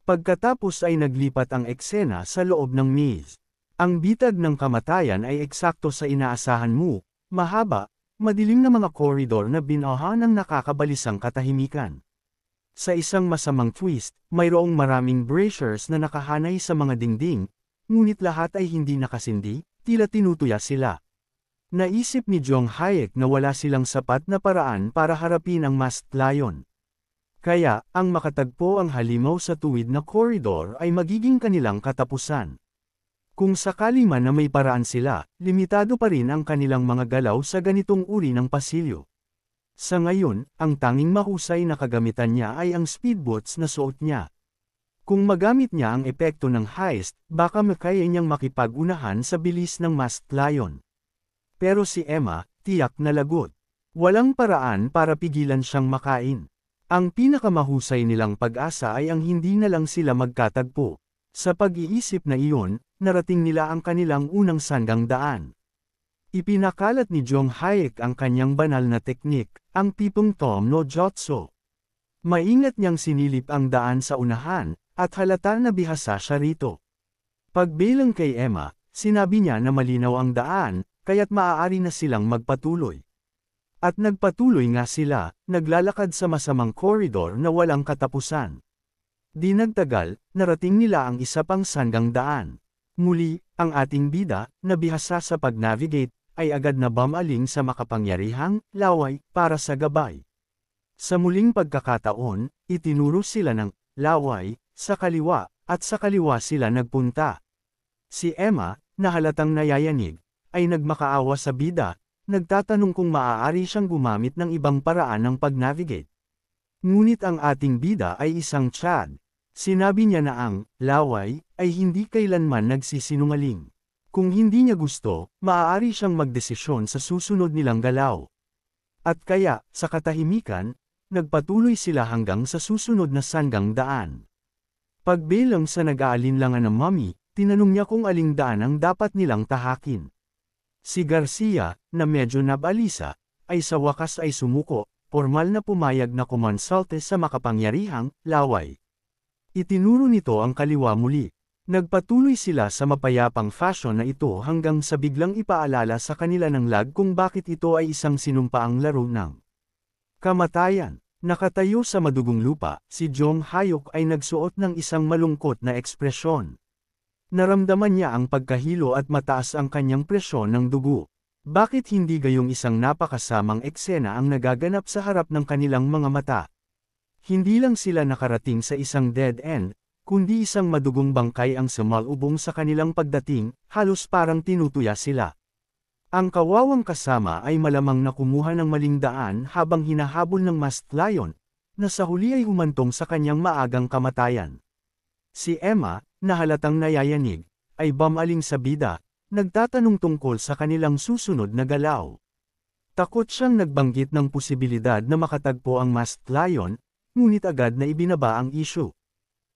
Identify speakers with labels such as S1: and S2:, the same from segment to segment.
S1: Pagkatapos ay naglipat ang eksena sa loob ng maze. Ang bitag ng kamatayan ay eksakto sa inaasahan mo, mahaba, madilim na mga koridor na binaha ng nakakabalisang katahimikan. Sa isang masamang twist, mayroong maraming braziers na nakahanay sa mga dingding, ngunit lahat ay hindi nakasindi, tila tinutuya sila. Naisip ni Jong Hayek na wala silang sapat na paraan para harapin ang masked lion. Kaya, ang makatagpo ang halimaw sa tuwid na koridor ay magiging kanilang katapusan. Kung sakali man na may paraan sila, limitado pa rin ang kanilang mga galaw sa ganitong uri ng pasilyo. Sa ngayon, ang tanging mahusay na kagamitan niya ay ang speedboats na suot niya. Kung magamit niya ang epekto ng heist, baka makaya niyang makipag-unahan sa bilis ng masked lion. Pero si Emma, tiyak na lagot. Walang paraan para pigilan siyang makain. Ang pinakamahusay nilang pag-asa ay ang hindi na lang sila magkatagpo. Sa pag-iisip na iyon, narating nila ang kanilang unang sanggang daan. Ipinakalat ni Jong Hayek ang kanyang banal na teknik, ang tipong Tom no Jutsu. Maingat niyang sinilip ang daan sa unahan, at halata na bihasa siya rito. Pagbilang kay Emma, sinabi niya na malinaw ang daan, kaya't maaari na silang magpatuloy. At nagpatuloy nga sila, naglalakad sa masamang koridor na walang katapusan. Di nagtagal, narating nila ang isa pang sanggang daan. Muli, ang ating bida, na bihasa sa pag-navigate, ay agad na bumaling sa makapangyarihang laway para sa gabay. Sa muling pagkakataon, itinuro sila ng laway sa kaliwa, at sa kaliwa sila nagpunta. Si Emma, na halatang nayayanig, ay nagmakaawa sa bida, nagtatanong kung maaari siyang gumamit ng ibang paraan ng pag-navigate. Ngunit ang ating bida ay isang Chad. Sinabi niya na ang laway ay hindi kailanman nagsisinungaling. Kung hindi niya gusto, maaari siyang magdesisyon sa susunod nilang galaw. At kaya, sa katahimikan, nagpatuloy sila hanggang sa susunod na sanggang daan. Pagbilang sa nag-aalinlangan ng mommy, tinanong niya kung aling daan ang dapat nilang tahakin. Si Garcia, na medyo nabalisa, ay sa wakas ay sumuko, formal na pumayag na kumonsulte sa makapangyarihang laway. Itinuro nito ang kaliwa muli. Nagpatuloy sila sa mapayapang fashion na ito hanggang sa biglang ipaalala sa kanila ng lag kung bakit ito ay isang sinumpaang laro ng kamatayan. Nakatayo sa madugong lupa, si Jong Hayok ay nagsuot ng isang malungkot na ekspresyon. Naramdaman niya ang pagkahilo at mataas ang kanyang presyon ng dugo. Bakit hindi gayong isang napakasamang eksena ang nagaganap sa harap ng kanilang mga mata? Hindi lang sila nakarating sa isang dead end, kundi isang madugong bangkay ang sumalubong sa kanilang pagdating, halos parang tinutuya sila. Ang kawawang kasama ay malamang na kumuha ng maling daan habang hinahabol ng masked lion, na sa huli ay humantong sa kanyang maagang kamatayan. Si Emma, na halatang nayayanig, ay bumaling sa bida, nagtatanong tungkol sa kanilang susunod na galaw. Takot siyang nagbanggit ng posibilidad na makatagpo ang masked lion, ngunit agad na ibinaba ang issue.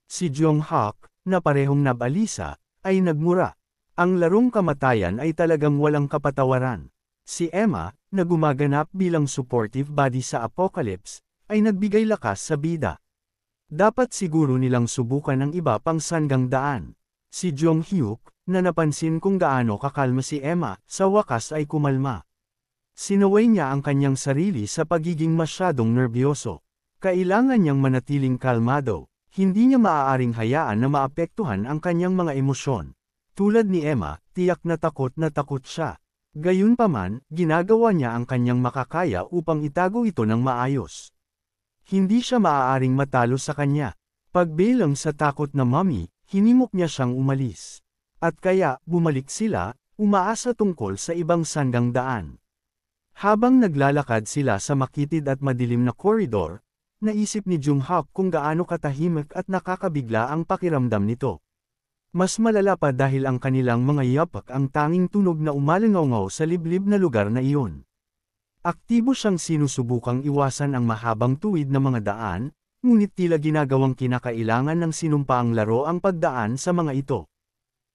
S1: Si Jong Hak, na parehong nabalisa, ay nagmura. Ang larong kamatayan ay talagang walang kapatawaran. Si Emma, na gumaganap bilang supportive body sa Apocalypse, ay nagbigay lakas sa bida. Dapat siguro nilang subukan ang iba pang sanggang daan. Si Jong Hyuk, na napansin kung gaano kakalma si Emma, sa wakas ay kumalma. Sinaway niya ang kanyang sarili sa pagiging masyadong nerbyoso. Kailangan niyang manatiling kalmado. Hindi niya maaaring hayaan na maapektuhan ang kanyang mga emosyon. Tulad ni Emma, tiyak na takot siya. Gayunpaman, ginagawa niya ang kanyang makakaya upang itago ito ng maayos. Hindi siya maaaring matalo sa kanya. Pagbilang sa takot na mommy, hinimok niya siyang umalis. At kaya, bumalik sila, umaasa tungkol sa ibang sanggang daan. Habang naglalakad sila sa makitid at madilim na koridor, naisip ni Jung Hak kung gaano katahimik at nakakabigla ang pakiramdam nito. Mas malala pa dahil ang kanilang mga yapak ang tanging tunog na umalingaw sa liblib na lugar na iyon. Aktibo siyang sinusubukang iwasan ang mahabang tuwid na mga daan, ngunit tila ginagawang kinakailangan ng sinumpaang laro ang pagdaan sa mga ito.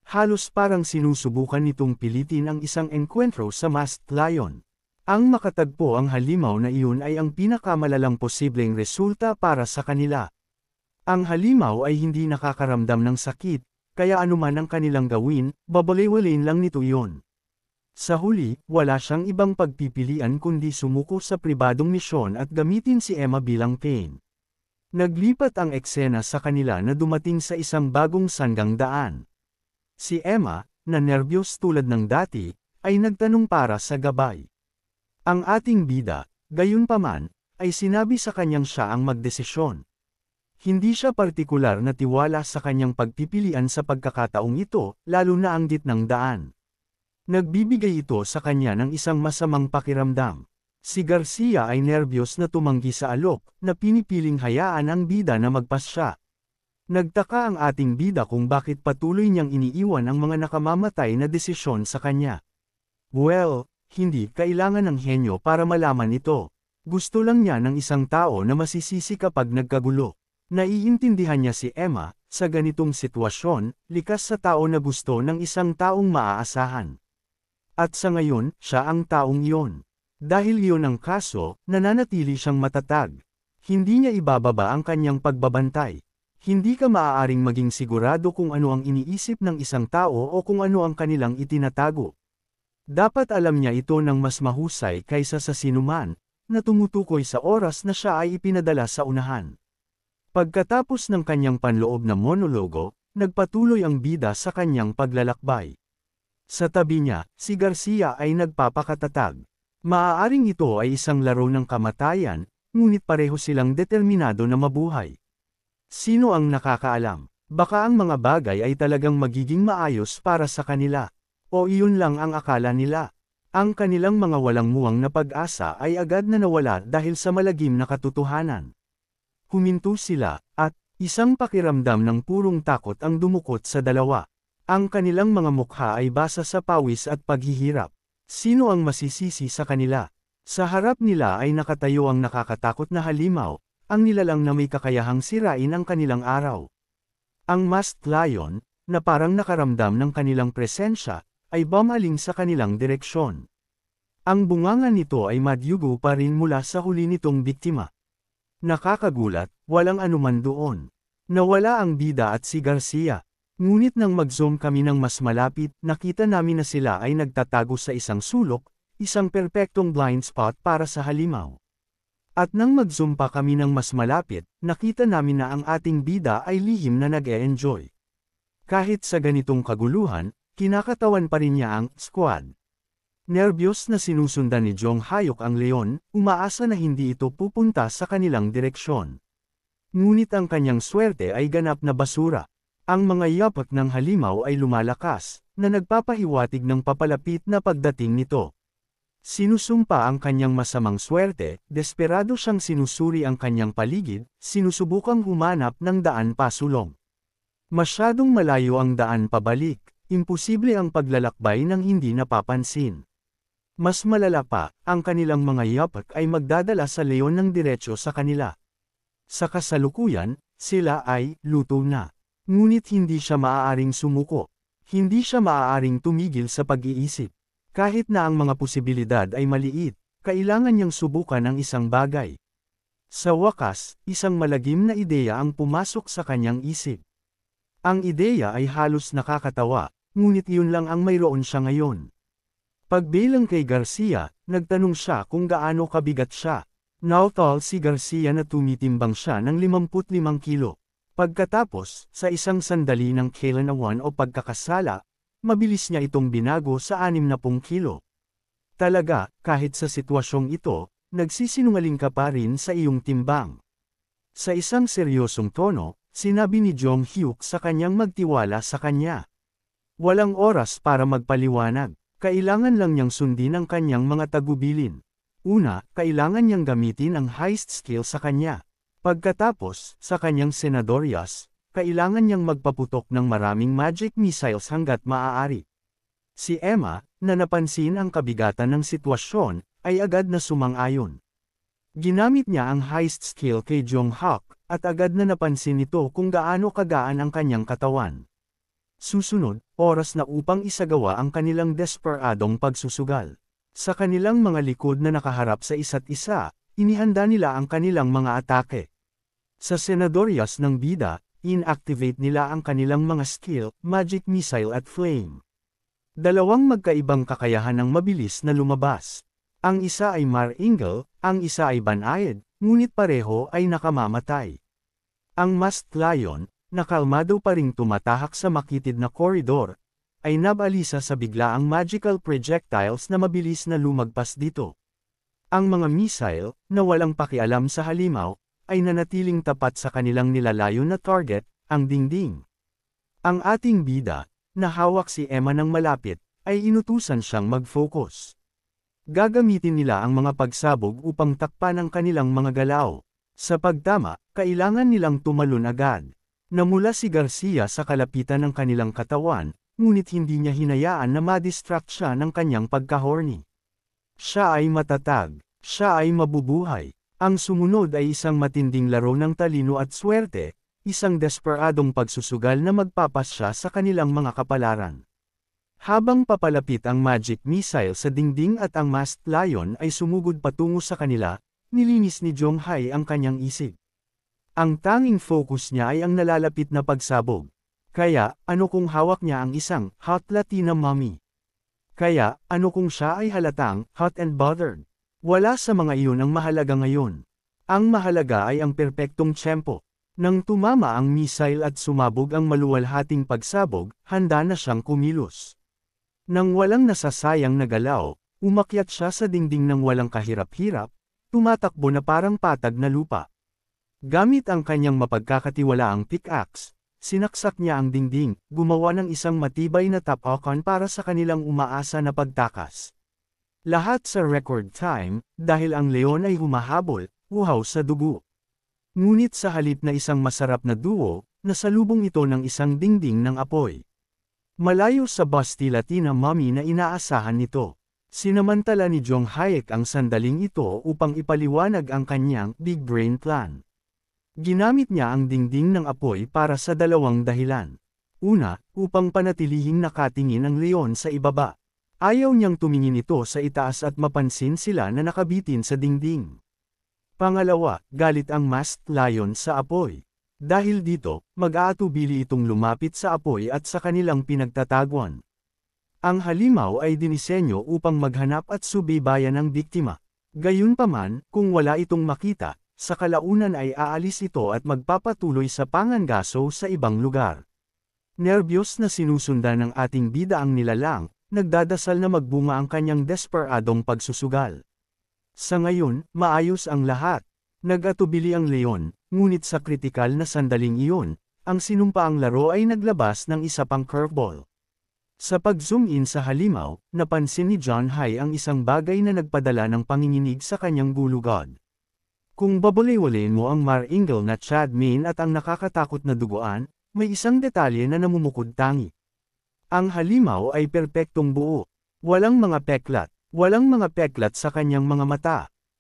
S1: Halos parang sinusubukan nitong pilitin ang isang enkwentro sa masked lion. Ang makatagpo ang halimaw na iyon ay ang pinakamalalang posibleng resulta para sa kanila. Ang halimaw ay hindi nakakaramdam ng sakit, kaya anuman ang kanilang gawin, babaliwalain lang nito iyon. Sa huli, wala siyang ibang pagpipilian kundi sumuko sa pribadong misyon at gamitin si Emma bilang pain. Naglipat ang eksena sa kanila na dumating sa isang bagong sanggang daan. Si Emma, na nerbiyos tulad ng dati, ay nagtanong para sa gabay. Ang ating bida, gayunpaman, ay sinabi sa kanyang siya ang magdesisyon. Hindi siya partikular na tiwala sa kanyang pagpipilian sa pagkakataong ito, lalo na ang gitnang daan. Nagbibigay ito sa kanya ng isang masamang pakiramdam. Si Garcia ay nerbiyos na tumanggi sa alok, na pinipiling hayaan ang bida na magpasya. Nagtaka ang ating bida kung bakit patuloy niyang iniiwan ang mga nakamamatay na desisyon sa kanya. Well, hindi kailangan ng henyo para malaman ito. Gusto lang niya ng isang tao na masisisi kapag nagkagulo. Naiintindihan niya si Emma, sa ganitong sitwasyon, likas sa tao na gusto ng isang taong maaasahan. At sa ngayon, siya ang taong iyon. Dahil iyon ang kaso, nananatili siyang matatag. Hindi niya ibababa ang kanyang pagbabantay. Hindi ka maaaring maging sigurado kung ano ang iniisip ng isang tao o kung ano ang kanilang itinatago. Dapat alam niya ito ng mas mahusay kaysa sa sinuman, na tumutukoy sa oras na siya ay ipinadala sa unahan. Pagkatapos ng kanyang panloob na monologo, nagpatuloy ang bida sa kanyang paglalakbay. Sa tabi niya, si Garcia ay nagpapakatatag. Maaaring ito ay isang laro ng kamatayan, ngunit pareho silang determinado na mabuhay. Sino ang nakakaalam? Baka ang mga bagay ay talagang magiging maayos para sa kanila. O iyon lang ang akala nila. Ang kanilang mga walang muwang na pag-asa ay agad na nawala dahil sa malagim na katotohanan. Huminto sila, at isang pakiramdam ng purong takot ang dumukot sa dalawa. Ang kanilang mga mukha ay basa sa pawis at paghihirap. Sino ang masisisi sa kanila? Sa harap nila ay nakatayo ang nakakatakot na halimaw, ang nilalang na may kakayahang sirain ang kanilang araw. Ang masked lion, na parang nakaramdam ng kanilang presensya, ay bumaling sa kanilang direksyon. Ang bunganga nito ay madyugo pa rin mula sa huli nitong biktima. Nakakagulat, walang anuman doon. Nawala ang bida at si Garcia. Ngunit nang mag-zoom kami ng mas malapit, nakita namin na sila ay nagtatago sa isang sulok, isang perpektong blind spot para sa halimaw. At nang mag-zoom pa kami ng mas malapit, nakita namin na ang ating bida ay lihim na nag-e-enjoy. Kahit sa ganitong kaguluhan, kinakatawan pa rin niya ang squad. Nerbiyos na sinusundan ni Jong Hayok ang leon, umaasa na hindi ito pupunta sa kanilang direksyon. Ngunit ang kanyang swerte ay ganap na basura. Ang mga yapak ng halimaw ay lumalakas, na nagpapahiwatig ng papalapit na pagdating nito. Sinusumpa ang kanyang masamang swerte, desperado siyang sinusuri ang kanyang paligid, sinusubukang humanap ng daan pasulong. Masyadong malayo ang daan pabalik, imposible ang paglalakbay ng hindi napapansin. Mas malala pa, ang kanilang mga yapak ay magdadala sa leon ng diretso sa kanila. Sa kasalukuyan, sila ay luto na. Ngunit hindi siya maaaring sumuko. Hindi siya maaaring tumigil sa pag-iisip. Kahit na ang mga posibilidad ay maliit, kailangan niyang subukan ang isang bagay. Sa wakas, isang malagim na ideya ang pumasok sa kanyang isip. Ang ideya ay halos nakakatawa, ngunit iyon lang ang mayroon siya ngayon. Pagbilang kay Garcia, nagtanong siya kung gaano kabigat siya. Nautol si Garcia na tumitimbang siya ng 55 kilo. Pagkatapos, sa isang sandali ng kailanawan o pagkakasala, mabilis niya itong binago sa 60 kilo. Talaga, kahit sa sitwasyong ito, nagsisinungaling ka pa rin sa iyong timbang. Sa isang seryosong tono, sinabi ni Jong Hyuk sa kanyang magtiwala sa kanya. Walang oras para magpaliwanag, kailangan lang niyang sundin ang kanyang mga tagubilin. Una, kailangan niyang gamitin ang heist skill sa kanya. Pagkatapos, sa kanyang senadoryas, kailangan niyang magpaputok ng maraming magic missiles hanggat maaari. Si Emma, na napansin ang kabigatan ng sitwasyon, ay agad na sumang-ayon. Ginamit niya ang heist skill kay Jong Hyuk, at agad na napansin nito kung gaano kagaan ang kanyang katawan. Susunod, oras na upang isagawa ang kanilang desperadong pagsusugal. Sa kanilang mga likod na nakaharap sa isa't isa, inihanda nila ang kanilang mga atake. Sa senadoryas ng bida, inactivate nila ang kanilang mga skill, magic missile at flame. Dalawang magkaibang kakayahan ang mabilis na lumabas. Ang isa ay Mar-Ingel, ang isa ay Banayad, ngunit pareho ay nakamamatay. Ang Masked Lion, na kalmado pa ring tumatahak sa makitid na koridor, ay nabalisa sa biglaang magical projectiles na mabilis na lumagpas dito. Ang mga missile, na walang pakialam sa halimaw, ay nanatiling tapat sa kanilang nilalayo na target, ang dingding. Ang ating bida, na hawak si Emma ng malapit, ay inutusan siyang mag-focus. Gagamitin nila ang mga pagsabog upang takpan ang kanilang mga galaw. Sa pagtama, kailangan nilang tumalon agad. Namula si Garcia sa kalapitan ng kanilang katawan, ngunit hindi niya hinayaan na ma-distract siya ng kanyang pagka-horny. Siya ay matatag. Siya ay mabubuhay. Ang sumunod ay isang matinding laro ng talino at swerte, isang desperadong pagsusugal na magpapasya sa kanilang mga kapalaran. Habang papalapit ang magic missile sa dingding at ang Masked Lion ay sumugod patungo sa kanila, nilinis ni Jonghai ang kanyang isip. Ang tanging focus niya ay ang nalalapit na pagsabog. Kaya, ano kung hawak niya ang isang hot Latina mommy? Kaya, ano kung siya ay halatang hot and bothered? Wala sa mga iyon ang mahalaga ngayon. Ang mahalaga ay ang perpektong tiyempo. Nang tumama ang missile at sumabog ang maluwalhating pagsabog, handa na siyang kumilos. Nang walang nasasayang na galaw, umakyat siya sa dingding ng walang kahirap-hirap, tumatakbo na parang patag na lupa. Gamit ang kanyang mapagkakatiwalaang pickaxe, sinaksak niya ang dingding, gumawa ng isang matibay na tapakan para sa kanilang umaasa na pagtakas. Lahat sa record time, dahil ang leon ay humahabol, uhaw sa dugo. Ngunit sa halip na isang masarap na duo, nasalubong ito ng isang dingding ng apoy. Malayo sa Basti Latina mommy na inaasahan nito. Sinamantala ni Jong Hayek ang sandaling ito upang ipaliwanag ang kanyang big brain plan. Ginamit niya ang dingding ng apoy para sa dalawang dahilan. Una, upang panatilihing nakatingin ang leon sa ibaba. Ayaw niyang tumingin ito sa itaas at mapansin sila na nakabitin sa dingding. Pangalawa, galit ang Masked Lion sa apoy. Dahil dito, mag-aatubili itong lumapit sa apoy at sa kanilang pinagtataguan. Ang halimaw ay dinisenyo upang maghanap at subaybayan ng biktima. Gayunpaman, kung wala itong makita, sa kalaunan ay aalis ito at magpapatuloy sa pangangaso sa ibang lugar. Nerbiyos na sinusundan ng ating bida ang nilalang, nagdadasal na magbunga ang kanyang desperadong pagsusugal. Sa ngayon, maayos ang lahat. Nag-atubili ang leon, ngunit sa kritikal na sandaling iyon, ang sinumpaang laro ay naglabas ng isa pang curveball. Sa pag-zoom in sa halimaw, napansin ni John Hai ang isang bagay na nagpadala ng panginginig sa kanyang gulugod. Kung babaliwalain mo ang Mar-Ingel na Chad Main at ang nakakatakot na duguan, may isang detalye na namumukod tangi. Ang halimaw ay perpektong buo. Walang mga peklat sa kanyang mga mata.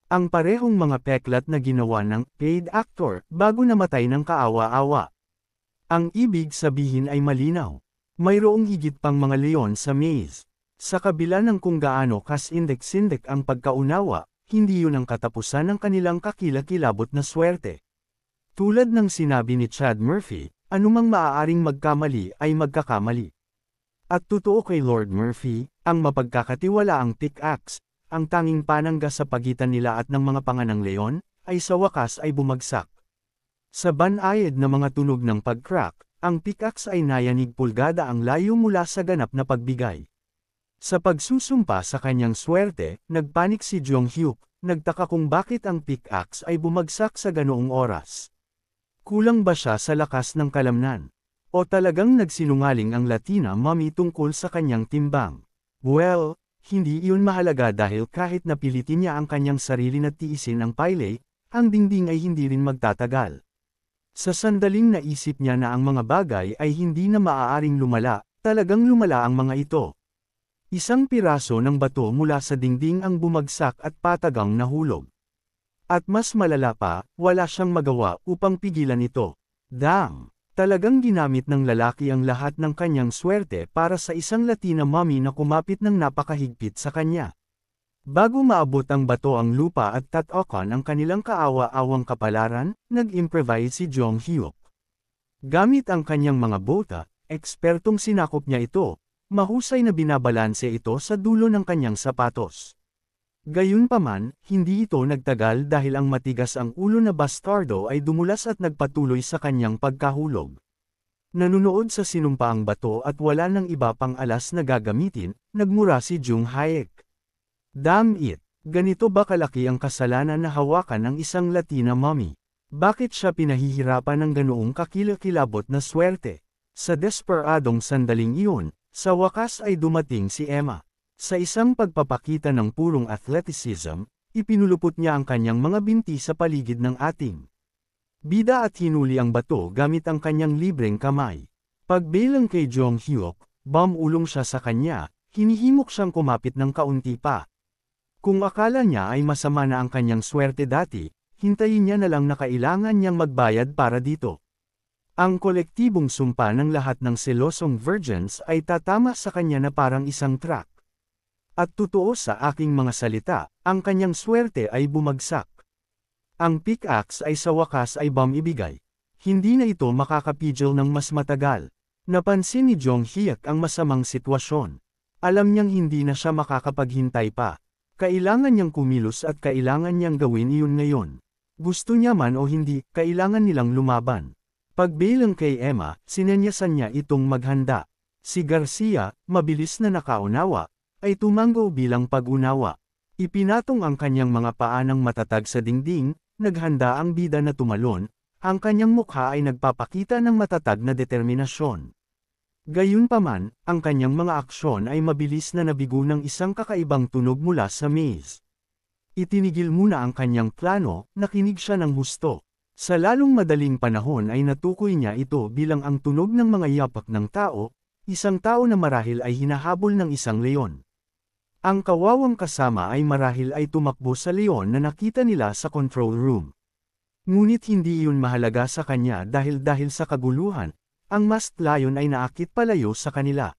S1: Ang parehong mga peklat na ginawa ng paid actor bago namatay ng kaawa-awa. Ang ibig sabihin ay malinaw. Mayroong higit pang mga leon sa maze. Sa kabila ng kung gaano kasindik-sindik ang pagkaunawa, hindi yun ang katapusan ng kanilang kakilakilabot na swerte. Tulad ng sinabi ni Chad Murphy, anumang maaaring magkamali ay magkakamali. At totoo kay Lord Murphy, ang mapagkakatiwalaang pickaxe, ang tanging panangga sa pagitan nila at ng mga panganang leon, ay sa wakas ay bumagsak. Sa banayad na mga tunog ng pag-crack, ang pickaxe ay nayanig pulgada ang layo mula sa ganap na pagbigay. Sa pagsusumpa sa kanyang swerte, nagpanik si Jong Hyuk, nagtaka kung bakit ang pickaxe ay bumagsak sa ganoong oras. Kulang ba siya sa lakas ng kalamnan? O talagang nagsinungaling ang Latina mommy tungkol sa kanyang timbang? Well, hindi iyon mahalaga dahil kahit napilitin niya ang kanyang sarili na tiisin ang pile, ang dingding ay hindi rin magtatagal. Sa sandaling naisip niya na ang mga bagay ay hindi na maaaring lumala, talagang lumala ang mga ito. Isang piraso ng bato mula sa dingding ang bumagsak at patagang nahulog. At mas malala pa, wala siyang magawa upang pigilan ito. Damn! Talagang ginamit ng lalaki ang lahat ng kanyang swerte para sa isang Latina mommy na kumapit ng napakahigpit sa kanya. Bago maabot ang bato ang lupa at tatakan ang kanilang kaawa-awang kapalaran, nag-improvise si Jong Hyuk. Gamit ang kanyang mga bota, ekspertong sinakop niya ito, mahusay na binabalanse ito sa dulo ng kanyang sapatos. Gayunpaman, hindi ito nagtagal dahil ang matigas ang ulo na bastardo ay dumulas at nagpatuloy sa kanyang pagkahulog. Nanunood sa sinumpaang bato at wala ng iba pang alas na gagamitin, nagmura si Jung Haek. Damn it! Ganito ba kalaki ang kasalanan na hawakan ng isang Latina mommy? Bakit siya pinahihirapan ng ganoong kakilakilabot na swerte? Sa desperadong sandaling iyon, sa wakas ay dumating si Emma. Sa isang pagpapakita ng purong athleticism, ipinulupot niya ang kanyang mga binti sa paligid ng ating bida at hinuli ang bato gamit ang kanyang libreng kamay. Pagbilang kay Jong Hyuk, bumulong siya sa kanya, hinihimok siyang kumapit ng kaunti pa. Kung akala niya ay masama na ang kanyang swerte dati, hintayin niya na lang na kailangan niyang magbayad para dito. Ang kolektibong sumpa ng lahat ng selosong virgins ay tatama sa kanya na parang isang truck. At totoo sa aking mga salita, ang kanyang swerte ay bumagsak. Ang pickaxe ay sa wakas ay ibigay. Hindi na ito makakapigil ng mas matagal. Napansin ni Jong Hyuk ang masamang sitwasyon. Alam niyang hindi na siya makakapaghintay pa. Kailangan niyang kumilos at kailangan niyang gawin iyon ngayon. Gusto niya man o hindi, kailangan nilang lumaban. Pagbilang kay Emma, sinenyasan niya itong maghanda. Si Garcia, mabilis na nakaunawa, ay tumanggo bilang pag-unawa. Ipinatong ang kanyang mga paa ng matatag sa dingding, naghanda ang bida na tumalon, ang kanyang mukha ay nagpapakita ng matatag na determinasyon. Gayunpaman, ang kanyang mga aksyon ay mabilis na nabigo ng isang kakaibang tunog mula sa maze. Itinigil muna ang kanyang plano, nakinig siya ng husto. Sa lalong madaling panahon ay natukoy niya ito bilang ang tunog ng mga yapak ng tao, isang tao na marahil ay hinahabol ng isang leon. Ang kawawang kasama ay marahil ay tumakbo sa leon na nakita nila sa control room. Ngunit hindi iyon mahalaga sa kanya dahil sa kaguluhan, ang masked lion ay naakit palayo sa kanila.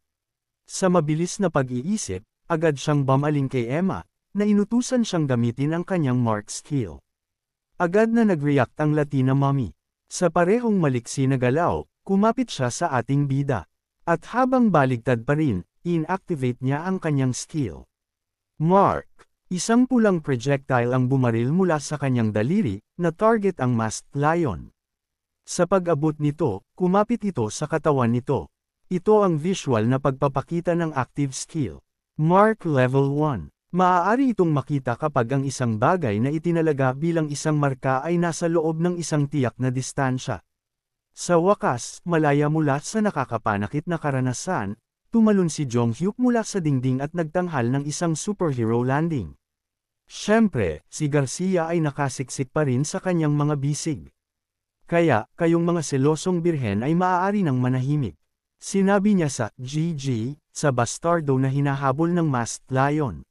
S1: Sa mabilis na pag-iisip, agad siyang bumaling kay Emma, na inutusan siyang gamitin ang kanyang mark skill. Agad na nag-react ang Latina mommy. Sa parehong maliksi na galaw, kumapit siya sa ating bida. At habang baligtad pa rin, inactivate niya ang kanyang skill. Mark. Isang pulang projectile ang bumaril mula sa kanyang daliri, na target ang masked lion. Sa pag-abot nito, kumapit ito sa katawan nito. Ito ang visual na pagpapakita ng active skill. Mark Level 1. Maaari itong makita kapag ang isang bagay na itinalaga bilang isang marka ay nasa loob ng isang tiyak na distansya. Sa wakas, malaya mula sa nakakapanakit na karanasan, tumalon si Jong Hyuk mula sa dingding at nagtanghal ng isang superhero landing. Siyempre, si Garcia ay nakasiksik pa rin sa kanyang mga bisig. Kaya, kayong mga selosong birhen ay maaari ng manahimik. Sinabi niya sa GG, sa bastardo na hinahabol ng masked lion.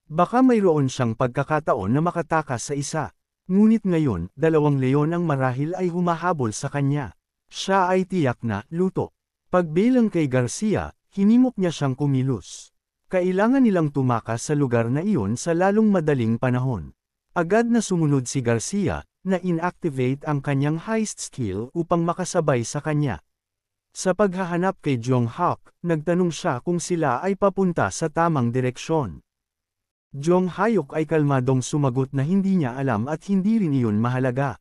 S1: Baka mayroon siyang pagkakataon na makatakas sa isa. Ngunit ngayon, dalawang leon ang marahil ay humahabol sa kanya. Siya ay tiyak na luto. Pagbilang kay Garcia, hinimok niya siyang kumilos. Kailangan nilang tumakas sa lugar na iyon sa lalong madaling panahon. Agad na sumunod si Garcia, na inactivate ang kanyang heist skill upang makasabay sa kanya. Sa paghahanap kay Jong Hyuk, nagtanong siya kung sila ay papunta sa tamang direksyon. Jong Hyuk ay kalmadong sumagot na hindi niya alam at hindi rin iyon mahalaga.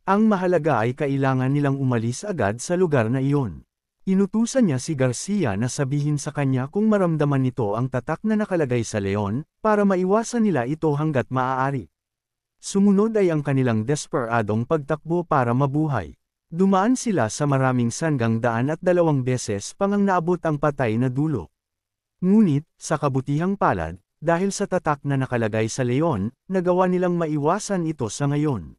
S1: Ang mahalaga ay kailangan nilang umalis agad sa lugar na iyon. Inutusan niya si Garcia na sabihin sa kanya kung maramdaman nito ang tatak na nakalagay sa leon, para maiwasan nila ito hanggat maaari. Sumunod ay ang kanilang desperadong pagtakbo para mabuhay. Dumaan sila sa maraming sanggang daan at 2 beses pang ang naabot ang patay na dulo. Ngunit, sa kabutihang palad, dahil sa tatak na nakalagay sa leon, nagawa nilang maiwasan ito sa ngayon.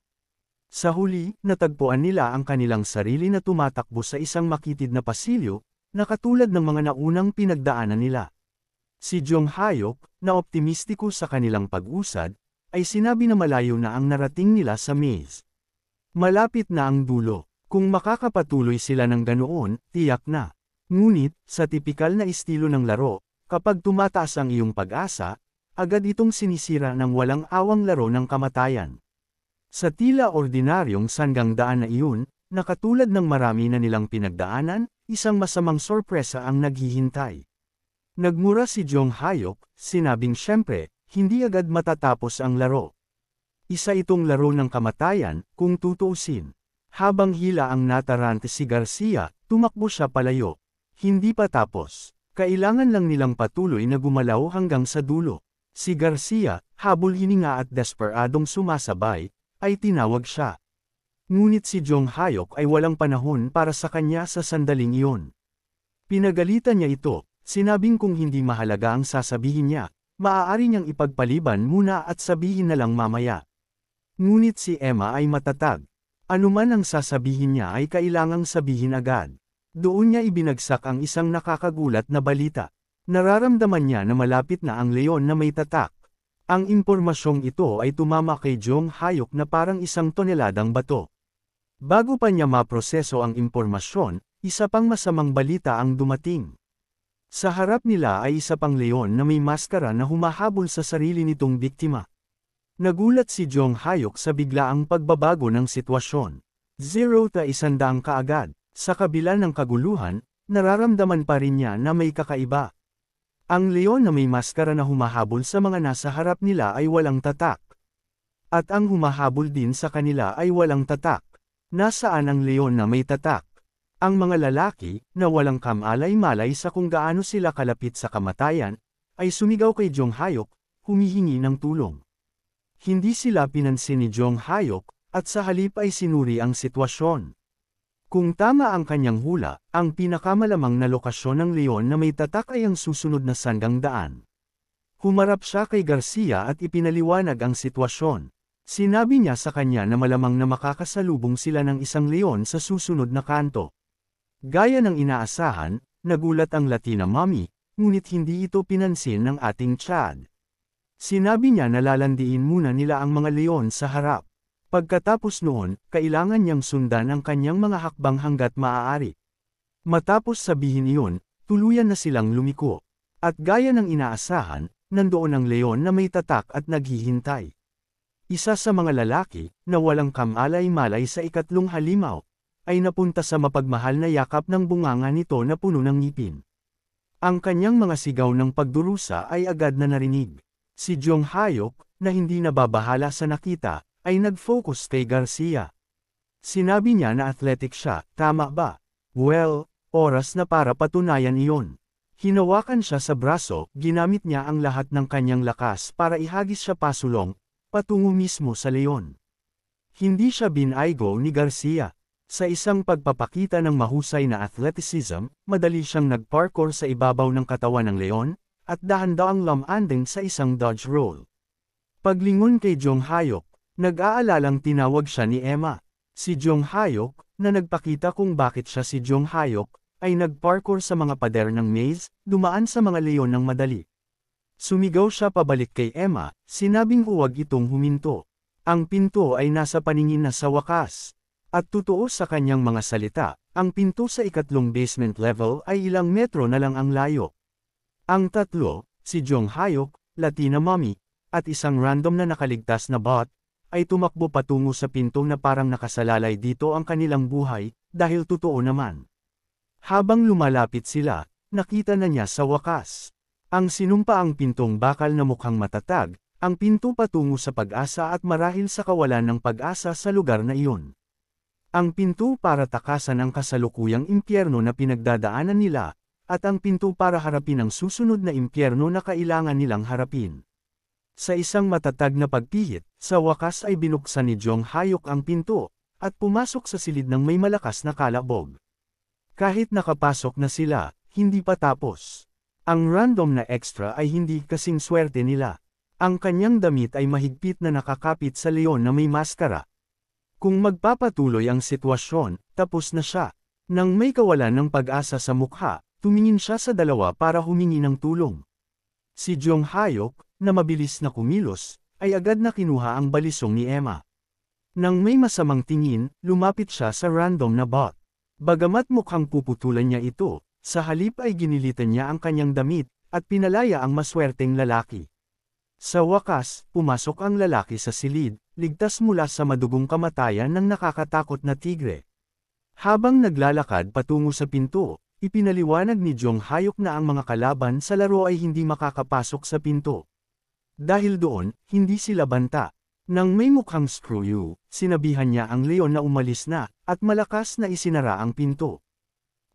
S1: Sa huli, natagpuan nila ang kanilang sarili na tumatakbo sa isang makitid na pasilyo, na katulad ng mga naunang pinagdaanan nila. Si Jong Hyuk, na optimistiko sa kanilang pag-usad, ay sinabi na malayo na ang narating nila sa maze. Malapit na ang dulo. Kung makakapatuloy sila ng ganoon, tiyak na. Ngunit, sa tipikal na estilo ng laro, kapag tumataas ang iyong pag-asa, agad itong sinisira ng walang awang laro ng kamatayan. Sa tila ordinaryong sanggang daan na iyon, na katulad ng marami na nilang pinagdaanan, isang masamang sorpresa ang naghihintay. Nagmura si Jong Hayok, sinabing siyempre, hindi agad matatapos ang laro. Isa itong laro ng kamatayan, kung tutuusin. Habang hila ang natarante si Garcia, tumakbo siya palayo. Hindi pa tapos. Kailangan lang nilang patuloy na gumalaw hanggang sa dulo. Si Garcia, habol hininga at desperadong sumasabay, ay tinawag siya. Ngunit si Jong Hayok ay walang panahon para sa kanya sa sandaling iyon. Pinagalitan niya ito, sinabing kung hindi mahalaga ang sasabihin niya, maaari niyang ipagpaliban muna at sabihin na lang mamaya. Ngunit si Emma ay matatag. Anuman ang sasabihin niya ay kailangang sabihin agad. Doon niya ibinagsak ang isang nakakagulat na balita. Nararamdaman niya na malapit na ang leon na may tatak. Ang impormasyong ito ay tumama kay Jong Hayok na parang isang toneladang bato. Bago pa niya maproseso ang impormasyon, isa pang masamang balita ang dumating. Sa harap nila ay isa pang leon na may maskara na humahabol sa sarili nitong biktima. Nagulat si Jong Hayok sa biglaang pagbabago ng sitwasyon. 0-100 kaagad. Sa kabila ng kaguluhan, nararamdaman pa rin niya na may kakaiba. Ang leon na may maskara na humahabol sa mga nasa harap nila ay walang tatak. At ang humahabol din sa kanila ay walang tatak. Nasaan ang leon na may tatak? Ang mga lalaki, na walang kamalay-malay sa kung gaano sila kalapit sa kamatayan, ay sumigaw kay Jong Hayok, humihingi ng tulong. Hindi sila pinansin ni Jong Hayok, at sa halip ay sinuri ang sitwasyon. Kung tama ang kanyang hula, ang pinakamalamang na lokasyon ng leon na may tatak ay ang susunod na sanggang daan. Humarap siya kay Garcia at ipinaliwanag ang sitwasyon. Sinabi niya sa kanya na malamang na makakasalubong sila ng isang leon sa susunod na kanto. Gaya ng inaasahan, nagulat ang Latina mommy, ngunit hindi ito pinansin ng ating Chad. Sinabi niya na lalandiin muna nila ang mga leon sa harap. Pagkatapos noon, kailangan niyang sundan ang kanyang mga hakbang hanggat maaari. Matapos sabihin iyon, tuluyan na silang lumiko. At gaya ng inaasahan, nandoon ang leon na may tatak at naghihintay. Isa sa mga lalaki, na walang kamalay-malay sa ikatlong halimaw, ay napunta sa mapagmahal na yakap ng bunganga nito na puno ng ngipin. Ang kanyang mga sigaw ng pagdurusa ay agad na narinig. Si Jong Hayok, na hindi nababahala sa nakita, ay nag-focus kay Garcia. Sinabi niya na athletic siya, tama ba? Well, oras na para patunayan iyon. Hinawakan siya sa braso, ginamit niya ang lahat ng kanyang lakas para ihagis siya pasulong, patungo mismo sa leon. Hindi siya binaygo ni Garcia. Sa isang pagpapakita ng mahusay na athleticism, madali siyang nag-parkour sa ibabaw ng katawan ng leon, at dahan-daang lumanding sa isang dodge roll. Paglingon kay Jong Hayok, nag-aalalang tinawag siya ni Emma. Si Jong Hayok, na nagpakita kung bakit siya si Jong Hayok, ay nag-parkour sa mga pader ng maze, dumaan sa mga leon ng madali. Sumigaw siya pabalik kay Emma, sinabing huwag itong huminto. Ang pinto ay nasa paningin na sa wakas. At totoo sa kanyang mga salita, ang pinto sa ikatlong basement level ay ilang metro na lang ang layo. Ang tatlo, si Jong Hayok, Latina mommy, at isang random na nakaligtas na bot, ay tumakbo patungo sa pinto na parang nakasalalay dito ang kanilang buhay, dahil totoo naman. Habang lumalapit sila, nakita na niya sa wakas. Ang sinumpa ang pintong bakal na mukhang matatag, ang pinto patungo sa pag-asa at marahil sa kawalan ng pag-asa sa lugar na iyon. Ang pinto para takasan ang kasalukuyang impyerno na pinagdadaanan nila, at ang pinto para harapin ang susunod na impyerno na kailangan nilang harapin. Sa isang matatag na pagpihit, sa wakas ay binuksan ni Jong Hayok ang pinto, at pumasok sa silid ng may malakas na kalabog. Kahit nakapasok na sila, hindi pa tapos. Ang random na extra ay hindi kasing swerte nila. Ang kanyang damit ay mahigpit na nakakapit sa leon na may maskara. Kung magpapatuloy ang sitwasyon, tapos na siya. Nang may kawalan ng pag-asa sa mukha, tumingin siya sa dalawa para humingi ng tulong. Si Jong Hayok, na mabilis na kumilos, ay agad na kinuha ang balisong ni Emma. Nang may masamang tingin, lumapit siya sa random na bot. Bagamat mukhang puputulan niya ito, sa halip ay ginilitan niya ang kanyang damit, at pinalaya ang maswerteng lalaki. Sa wakas, pumasok ang lalaki sa silid, ligtas mula sa madugong kamatayan ng nakakatakot na tigre. Habang naglalakad patungo sa pinto, ipinaliwanag ni Jong Hayok na ang mga kalaban sa laro ay hindi makakapasok sa pinto. Dahil doon, hindi sila banta. Nang may mukhang screw you, sinabihan niya ang leon na umalis na, at malakas na isinara ang pinto.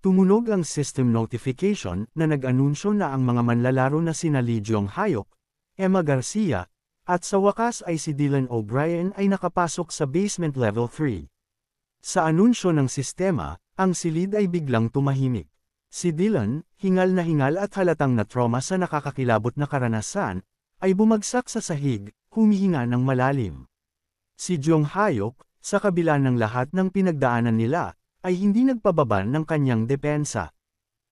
S1: Tumunog ang system notification na nag-anunsyo na ang mga manlalaro na sina Lee Jong Hayok, Emma Garcia, at sa wakas ay si Dylan O'Brien ay nakapasok sa basement level 3. Sa anunsyo ng sistema, ang silid ay biglang tumahimik. Si Dylan, hingal na hingal at halatang na trauma sa nakakakilabot na karanasan, ay bumagsak sa sahig, humihinga ng malalim. Si Jong Hayok, sa kabila ng lahat ng pinagdaanan nila, ay hindi nagpababa ng kanyang depensa.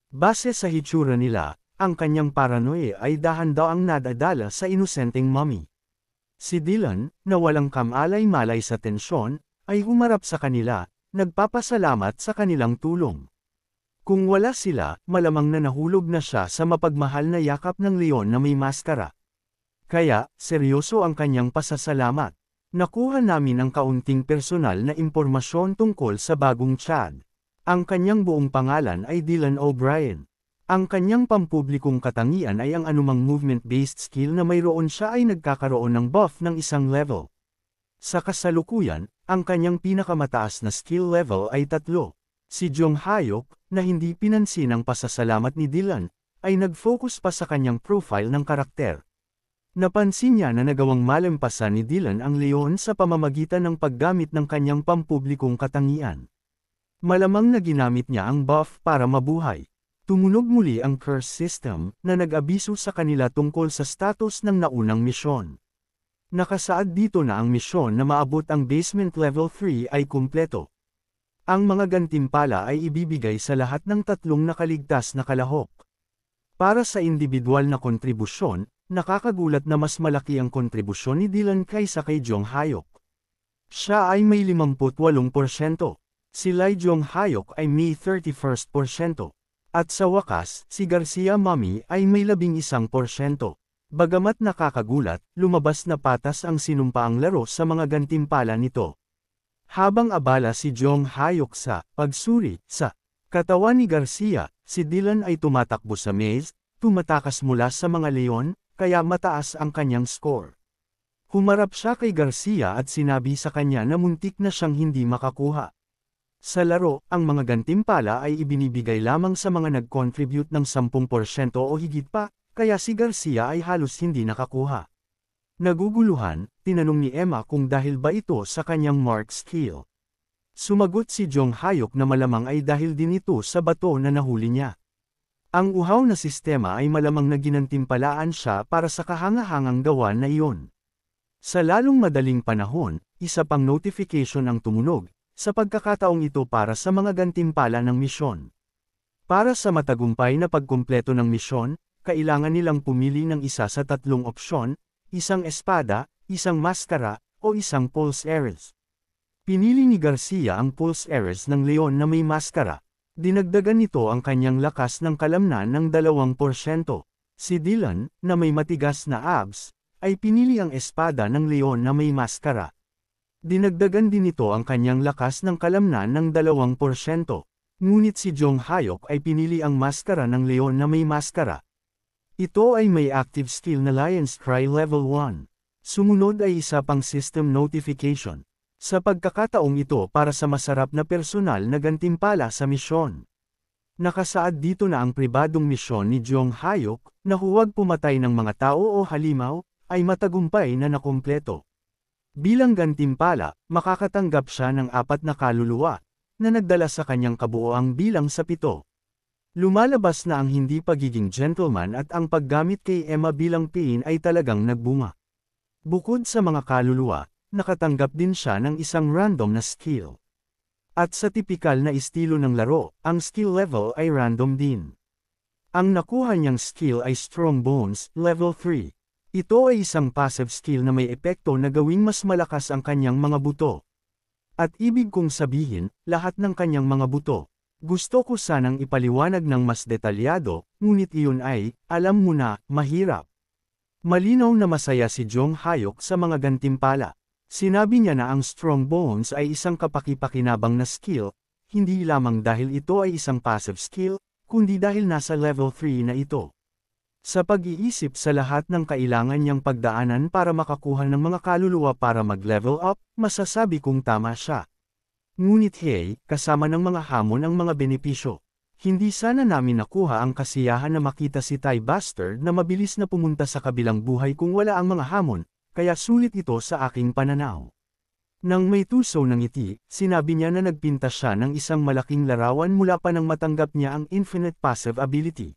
S1: Base sa hitsura nila, ang kanyang paranoia ay dahan-daang nadadala sa inosenteng mommy. Si Dylan, na walang kamalay-malay sa tensyon, ay humarap sa kanila, nagpapasalamat sa kanilang tulong. Kung wala sila, malamang na nahulog na siya sa mapagmahal na yakap ng leon na may maskara. Kaya, seryoso ang kanyang pasasalamat. Nakuha namin ang kaunting personal na impormasyon tungkol sa bagong Chad. Ang kanyang buong pangalan ay Dylan O'Brien. Ang kanyang pampublikong katangian ay ang anumang movement-based skill na mayroon siya ay nagkakaroon ng buff ng isang level. Sa kasalukuyan, ang kanyang pinakamataas na skill level ay 3. Si Jong Hayok, na hindi pinansin ang pasasalamat ni Dylan, ay nag-focus pa sa kanyang profile ng karakter. Napansin niya na nagawang malampasan ni Dylan ang leon sa pamamagitan ng paggamit ng kanyang pampublikong katangian. Malamang na ginamit niya ang buff para mabuhay. Tumunog muli ang curse system na nag-abiso sa kanila tungkol sa status ng naunang misyon. Nakasaad dito na ang misyon na maabot ang basement level 3 ay kumpleto. Ang mga gantimpala ay ibibigay sa lahat ng 3 nakaligtas na kalahok. Para sa individual na kontribusyon, nakakagulat na mas malaki ang kontribusyon ni Dylan kaysa kay Jong Hayok. Siya ay may 58%. Si Lee Jong Hayok ay may 31%. At sa wakas, si Garcia Mommy ay may 11%. Bagamat nakakagulat, lumabas na patas ang sinumpaang laro sa mga gantimpala nito. Habang abala si Jong Hayok sa pagsuri sa katawan ni Garcia, si Dylan ay tumatakbo sa maze, tumatakas mula sa mga leon, kaya mataas ang kanyang score. Humarap siya kay Garcia at sinabi sa kanya na muntik na siyang hindi makakuha. Sa laro, ang mga gantimpala ay ibinibigay lamang sa mga nag-contribute ng 10% o higit pa, kaya si Garcia ay halos hindi nakakuha. Naguguluhan, tinanong ni Emma kung dahil ba ito sa kanyang mark skill. Sumagot si Jong Hayok na malamang ay dahil din ito sa bato na nahuli niya. Ang uhaw na sistema ay malamang na ginantimpalaan siya para sa kahangahangang gawa na iyon. Sa lalong madaling panahon, isa pang notification ang tumunog, sa pagkakataong ito para sa mga gantimpala ng misyon. Para sa matagumpay na pagkumpleto ng misyon, kailangan nilang pumili ng isa sa 3 opsyon, isang espada, isang maskara, o isang pulse arrows. Pinili ni Garcia ang pulse arrows ng leon na may maskara. Dinagdagan nito ang kanyang lakas ng kalamnan ng 2%. Si Dylan, na may matigas na abs, ay pinili ang espada ng leon na may maskara. Dinagdagan din nito ang kanyang lakas ng kalamnan ng 2%. Ngunit si Jong Hayok ay pinili ang maskara ng leon na may maskara. Ito ay may active skill na Lion's Cry Level 1. Sumunod ay isa pang system notification. Sa pagkakataong ito para sa masarap na personal na gantimpala sa misyon. Nakasaad dito na ang pribadong misyon ni Jong Hayok, na huwag pumatay ng mga tao o halimaw, ay matagumpay na nakumpleto. Bilang gantimpala, makakatanggap siya ng 4 na kaluluwa, na nagdala sa kanyang kabuoang bilang sa 7. Lumalabas na ang hindi pagiging gentleman at ang paggamit kay Emma bilang pain ay talagang nagbunga. Bukod sa mga kaluluwa, nakatanggap din siya ng isang random na skill. At sa tipikal na estilo ng laro, ang skill level ay random din. Ang nakuha niyang skill ay Strong Bones, Level 3. Ito ay isang passive skill na may epekto na gawing mas malakas ang kanyang mga buto. At ibig kong sabihin, lahat ng kanyang mga buto. Gusto ko sanang ipaliwanag ng mas detalyado, ngunit iyon ay, alam mo na, mahirap. Malinaw na masaya si Jong Hyuk sa mga gantimpala. Sinabi niya na ang Strong Bones ay isang kapaki-pakinabang na skill, hindi lamang dahil ito ay isang passive skill, kundi dahil nasa level 3 na ito. Sa pag-iisip sa lahat ng kailangan niyang pagdaanan para makakuha ng mga kaluluwa para mag-level up, masasabi kong tama siya. Ngunit hey, kasama ng mga hamon ang mga benepisyo. Hindi sana namin nakuha ang kasiyahan na makita si Ty Bastard na mabilis na pumunta sa kabilang buhay kung wala ang mga hamon, kaya sulit ito sa aking pananaw. Nang may tuso ng ngiti, sinabi niya na nagpinta siya ng isang malaking larawan mula pa nang matanggap niya ang infinite passive ability.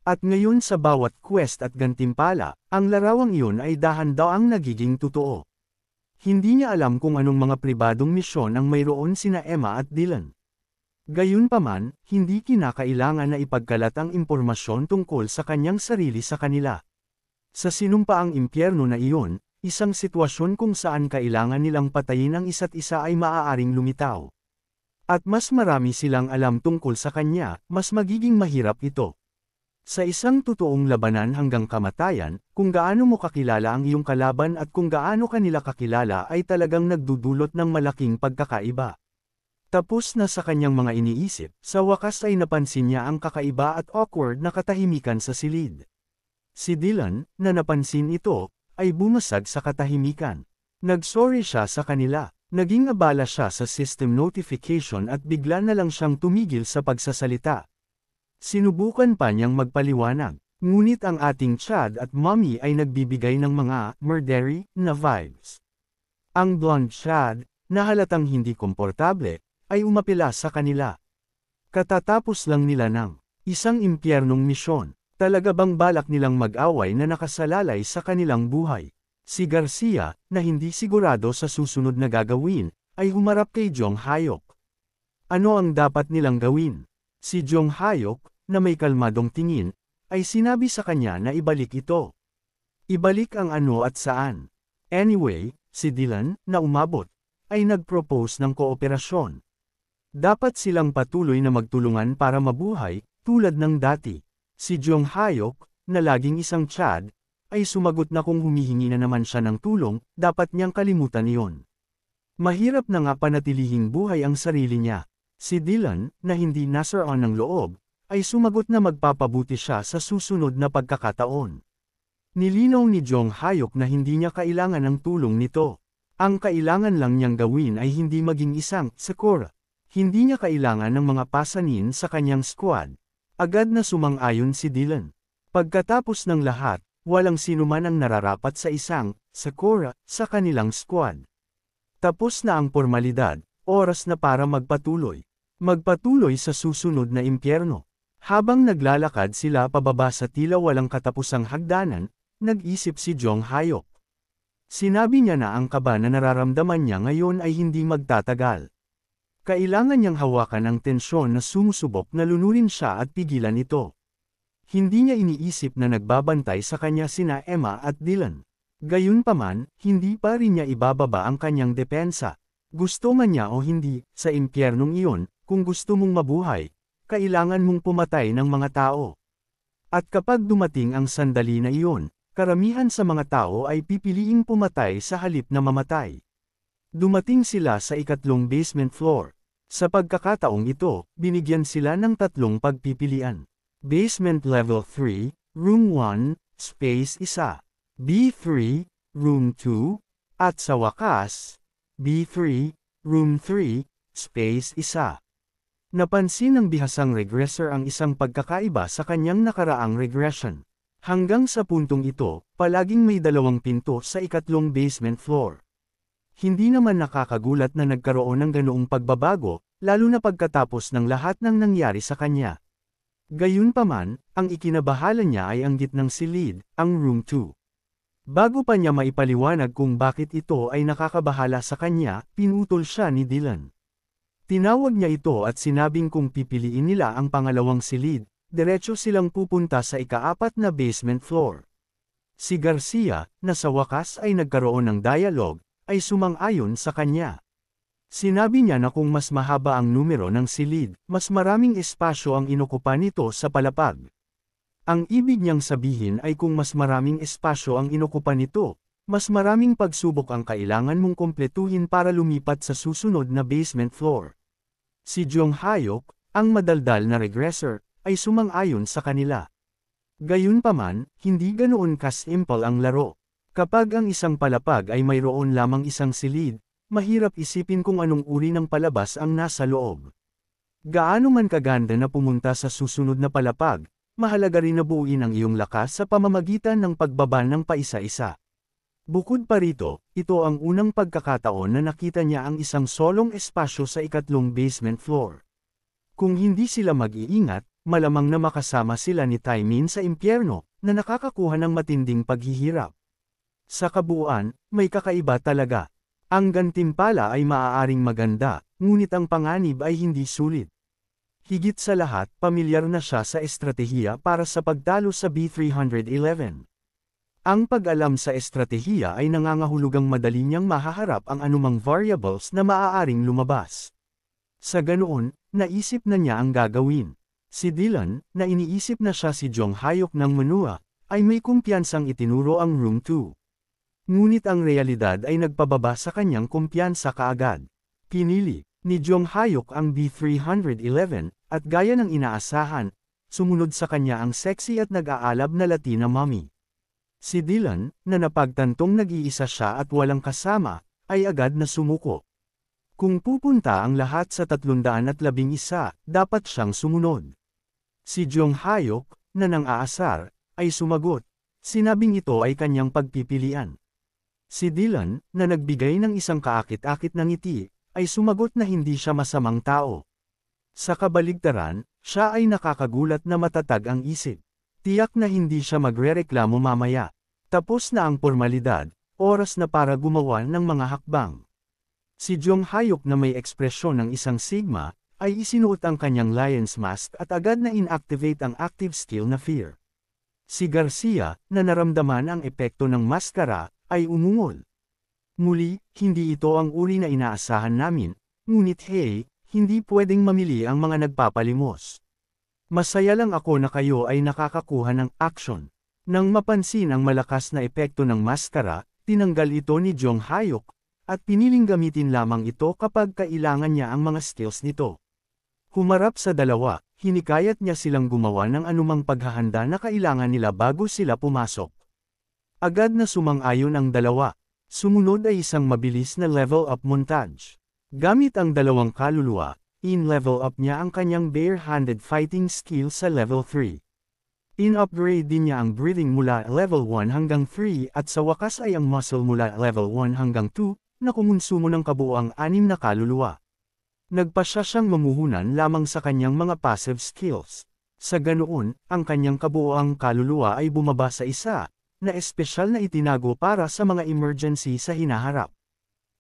S1: At ngayon sa bawat quest at gantimpala, ang larawang iyon ay dahan-daang nagiging totoo. Hindi niya alam kung anong mga pribadong misyon ang mayroon sina Emma at Dylan. Gayunpaman, hindi kinakailangan na ipagkalat ang impormasyon tungkol sa kanyang sarili sa kanila. Sa sinumpaang impyerno na iyon, isang sitwasyon kung saan kailangan nilang patayin ang isa't isa ay maaaring lumitaw. At mas marami silang alam tungkol sa kanya, mas magiging mahirap ito. Sa isang totoong labanan hanggang kamatayan, kung gaano mo kakilala ang iyong kalaban at kung gaano kanila kakilala ay talagang nagdudulot ng malaking pagkakaiba. Tapos na sa kanyang mga iniisip, sa wakas ay napansin niya ang kakaiba at awkward na katahimikan sa silid. Si Dylan, na napansin ito, ay bumasag sa katahimikan. Nagsorry siya sa kanila, naging abala siya sa system notification at bigla na lang siyang tumigil sa pagsasalita. Sinubukan pa niyang magpaliwanag, ngunit ang ating Chad at Mommy ay nagbibigay ng mga murdery na vibes. Ang blonde Chad, na halatang hindi komportable, ay umapila sa kanila. Katatapos lang nila ng isang impyernong misyon. Talaga bang balak nilang mag-away na nakasalalay sa kanilang buhay? Si Garcia, na hindi sigurado sa susunod na gagawin, ay humarap kay Jong Hyuk. Ano ang dapat nilang gawin? Si Jong Hyuk, na may kalmadong tingin, ay sinabi sa kanya na ibalik ito. Ibalik ang ano at saan. Anyway, si Dylan, na umabot, ay nag-propose ng kooperasyon. Dapat silang patuloy na magtulungan para mabuhay, tulad ng dati. Si Jong Hyuk, na laging isang Chad, ay sumagot na kung humihingi na naman siya ng tulong, dapat niyang kalimutan iyon. Mahirap na nga panatilihing buhay ang sarili niya. Si Dylan, na hindi nasaroon ng loob, ay sumagot na magpapabuti siya sa susunod na pagkakataon. Nilinaw ni Jong Hyuk na hindi niya kailangan ng tulong nito. Ang kailangan lang niyang gawin ay hindi maging isang Sakura. Hindi niya kailangan ng mga pasanin sa kanyang squad. Agad na sumang-ayon si Dylan. Pagkatapos ng lahat, walang sinuman ang nararapat sa isang Sakura sa kanilang squad. Tapos na ang formalidad, oras na para magpatuloy. Magpatuloy sa susunod na impyerno. Habang naglalakad sila pababa sa tila walang katapusang hagdanan, nag-isip si Jong Hyuk. Sinabi niya na ang kaba na nararamdaman niya ngayon ay hindi magtatagal. Kailangan niyang hawakan ang tensyon na sumusubok na lunurin siya at pigilan ito. Hindi niya iniisip na nagbabantay sa kanya sina Emma at Dylan. Gayunpaman, hindi pa rin niya ibababa ang kanyang depensa. Gusto man niya o hindi, sa impyernong iyon, kung gusto mong mabuhay, kailangan mong pumatay ng mga tao. At kapag dumating ang sandali na iyon, karamihan sa mga tao ay pipiliing pumatay sa halip na mamatay. Dumating sila sa ikatlong basement floor. Sa pagkakataong ito, binigyan sila ng tatlong pagpipilian. Basement Level 3, Room 1, Space 1. B3, Room 2, at sa wakas, B3, Room 3, Space 1. Napansin ng bihasang regressor ang isang pagkakaiba sa kanyang nakaraang regression. Hanggang sa puntong ito, palaging may dalawang pinto sa ikatlong basement floor. Hindi naman nakakagulat na nagkaroon ng ganoong pagbabago, lalo na pagkatapos ng lahat ng nangyari sa kanya. Gayunpaman, ang ikinabahala niya ay ang gitnang silid, ang Room 2. Bago pa niya maipaliwanag kung bakit ito ay nakakabahala sa kanya, pinutol siya ni Dylan. Tinawag niya ito at sinabing kung pipiliin nila ang pangalawang silid, diretso silang pupunta sa ika-4 na basement floor. Si Garcia, na sa wakas ay nagkaroon ng dialogue, ay sumang-ayon sa kanya. Sinabi niya na kung mas mahaba ang numero ng silid, mas maraming espasyo ang inukupa nito sa palapag. Ang ibig niyang sabihin ay kung mas maraming espasyo ang inokupa nito, mas maraming pagsubok ang kailangan mong kumpletuhin para lumipat sa susunod na basement floor. Si Jong Hyuk, ang madaldal na regressor, ay sumang-ayon sa kanila. Gayunpaman, hindi ganoon ka-simple ang laro. Kapag ang isang palapag ay mayroon lamang isang silid, mahirap isipin kung anong uri ng palabas ang nasa loob. Gaano man kaganda na pumunta sa susunod na palapag, mahalaga rin na buuin ang iyong lakas sa pamamagitan ng pagbaba ng paisa-isa. Bukod pa rito, ito ang unang pagkakataon na nakita niya ang isang solong espasyo sa ikatlong basement floor. Kung hindi sila mag-iingat, malamang na makasama sila ni Taemin sa impyerno, na nakakakuha ng matinding paghihirap. Sa kabuuan, may kakaiba talaga. Ang gantimpala ay maaaring maganda, ngunit ang panganib ay hindi sulit. Higit sa lahat, pamilyar na siya sa estratehiya para sa pagtalo sa B311. Ang pag-alam sa estratehiya ay nangangahulugang madali niyang mahaharap ang anumang variables na maaaring lumabas. Sa ganoon, naisip na niya ang gagawin. Si Dylan, na iniisip na siya si Jong Hyuk ng Manua, ay may kumpiyansang itinuro ang Room 2. Ngunit ang realidad ay nagpababa sa kanyang kumpiyansa kaagad. Pinili ni Jong Hyuk ang B311, at gaya ng inaasahan, sumunod sa kanya ang sexy at nag-aalab na Latina mommy. Si Dylan, na napagtantong nag-iisa siya at walang kasama, ay agad na sumuko. Kung pupunta ang lahat sa 311, dapat siyang sumunod. Si Jong Hyuk, na nang-aasar, ay sumagot. Sinabing ito ay kanyang pagpipilian. Si Dylan, na nagbigay ng isang kaakit-akit na ngiti, ay sumagot na hindi siya masamang tao. Sa kabaligtaran, siya ay nakakagulat na matatag ang isip. Tiyak na hindi siya magrereklamo mamaya. Tapos na ang formalidad, oras na para gumawa ng mga hakbang. Si Jong Hyuk na may ekspresyon ng isang sigma, ay isinuot ang kanyang lion's mask at agad na inactivate ang active skill na fear. Si Garcia, na naramdaman ang epekto ng maskara, ay umungol. Muli, hindi ito ang uri na inaasahan namin, ngunit hey, hindi pwedeng mamili ang mga nagpapalimos. Masaya lang ako na kayo ay nakakakuha ng action. Nang mapansin ang malakas na epekto ng maskara, tinanggal ito ni Jong Hyuk, at piniling gamitin lamang ito kapag kailangan niya ang mga skills nito. Humarap sa dalawa, hinikayat niya silang gumawa ng anumang paghahanda na kailangan nila bago sila pumasok. Agad na sumang-ayon ang dalawa. Sumunod ay isang mabilis na level up montage. Gamit ang dalawang kaluluwa, in-level up niya ang kanyang bare-handed fighting skill sa level 3. In-upgrade din niya ang breathing mula level 1 hanggang 3 at sa wakas ay ang muscle mula level 1 hanggang 2, na kumonsumo ng kabuuang 6 na kaluluwa. Nagpasya siyang mamuhunan lamang sa kanyang mga passive skills. Sa ganoon, ang kanyang kabuuang kaluluwa ay bumaba sa isa, na espesyal na itinago para sa mga emergency sa hinaharap.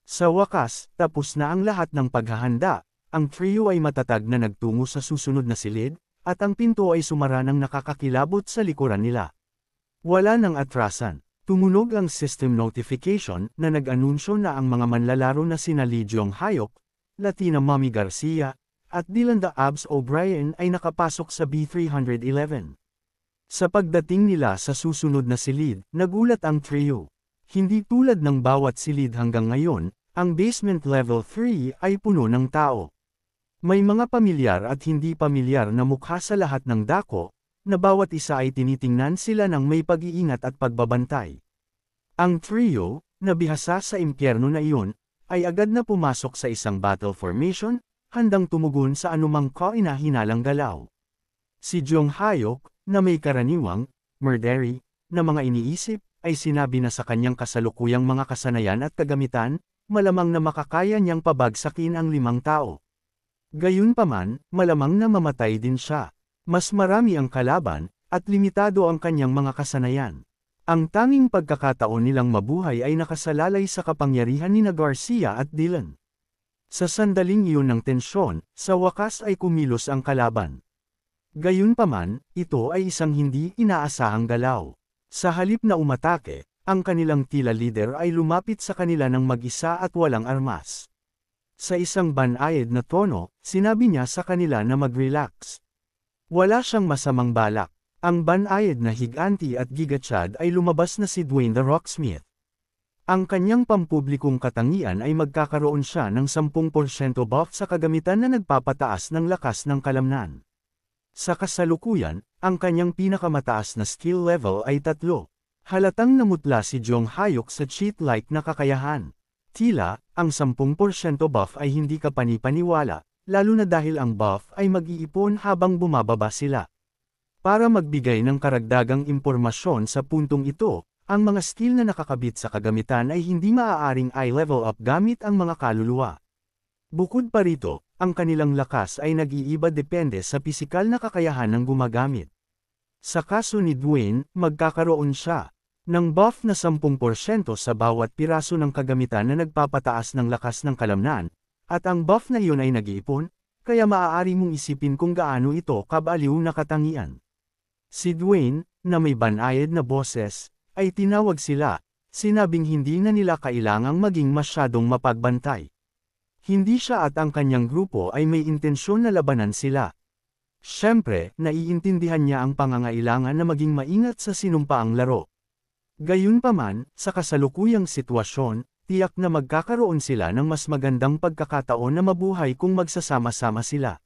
S1: Sa wakas, tapos na ang lahat ng paghahanda, ang trio ay matatag na nagtungo sa susunod na silid, at ang pinto ay sumara ng nakakakilabot sa likuran nila. Wala nang atrasan. Tumunog ang system notification na nag-anunsyo na ang mga manlalaro na sina Lee Jong Hyuk, Latina Mommy Garcia, at Dylan the Abs O'Brien ay nakapasok sa B311. Sa pagdating nila sa susunod na silid, nagulat ang trio. Hindi tulad ng bawat silid hanggang ngayon, ang basement level 3 ay puno ng tao. May mga pamilyar at hindi pamilyar na mukha sa lahat ng dako, na bawat isa ay tinitingnan sila ng may pag-iingat at pagbabantay. Ang trio, na bihasa sa impyerno na iyon, ay agad na pumasok sa isang battle formation, handang tumugon sa anumang kahinahinalang galaw. Si Jong Hyuk, na may karaniwang, murdery, na mga iniisip, ay sinabi na sa kanyang kasalukuyang mga kasanayan at kagamitan, malamang na makakaya niyang pabagsakin ang 5 tao. Gayunpaman, malamang na mamatay din siya. Mas marami ang kalaban, at limitado ang kanyang mga kasanayan. Ang tanging pagkakataon nilang mabuhay ay nakasalalay sa kapangyarihan ni Garcia at Dylan. Sa sandaling iyon ng tensyon, sa wakas ay kumilos ang kalaban. Gayunpaman, ito ay isang hindi inaasahang galaw. Sa halip na umatake, ang kanilang tila leader ay lumapit sa kanila ng mag-isa at walang armas. Sa isang banayad na tono, sinabi niya sa kanila na mag-relax. Wala siyang masamang balak. Ang banayad na higanti at gigachad ay lumabas na si Dwayne The Rock Smith. Ang kanyang pampublikong katangian ay magkakaroon siya ng 10% buff sa kagamitan na nagpapataas ng lakas ng kalamnan. Sa kasalukuyan, ang kanyang pinakamataas na skill level ay 3. Halatang namutla si Jong Hyuk sa cheat-like na kakayahan. Tila, ang 10% buff ay hindi kapani-paniwala, lalo na dahil ang buff ay mag-iipon habang bumababa sila. Para magbigay ng karagdagang impormasyon sa puntong ito, ang mga skill na nakakabit sa kagamitan ay hindi maaaring i-level up gamit ang mga kaluluwa. Bukod pa rito, ang kanilang lakas ay nag-iiba depende sa pisikal na kakayahan ng gumagamit. Sa kaso ni Dwayne, magkakaroon siya ng buff na 10% sa bawat piraso ng kagamitan na nagpapataas ng lakas ng kalamnan, at ang buff na iyon ay nag-iipon, kaya maaari mong isipin kung gaano ito kabaliw na katangian. Si Dwayne, na may banayad na boses, ay tinawag sila, sinabing hindi na nila kailangang maging masyadong mapagbantay. Hindi siya at ang kanyang grupo ay may intensyon na labanan sila. Siyempre, naiintindihan niya ang pangangailangan na maging maingat sa sinumpaang laro. Gayunpaman, sa kasalukuyang sitwasyon, tiyak na magkakaroon sila ng mas magandang pagkakataon na mabuhay kung magsasama-sama sila.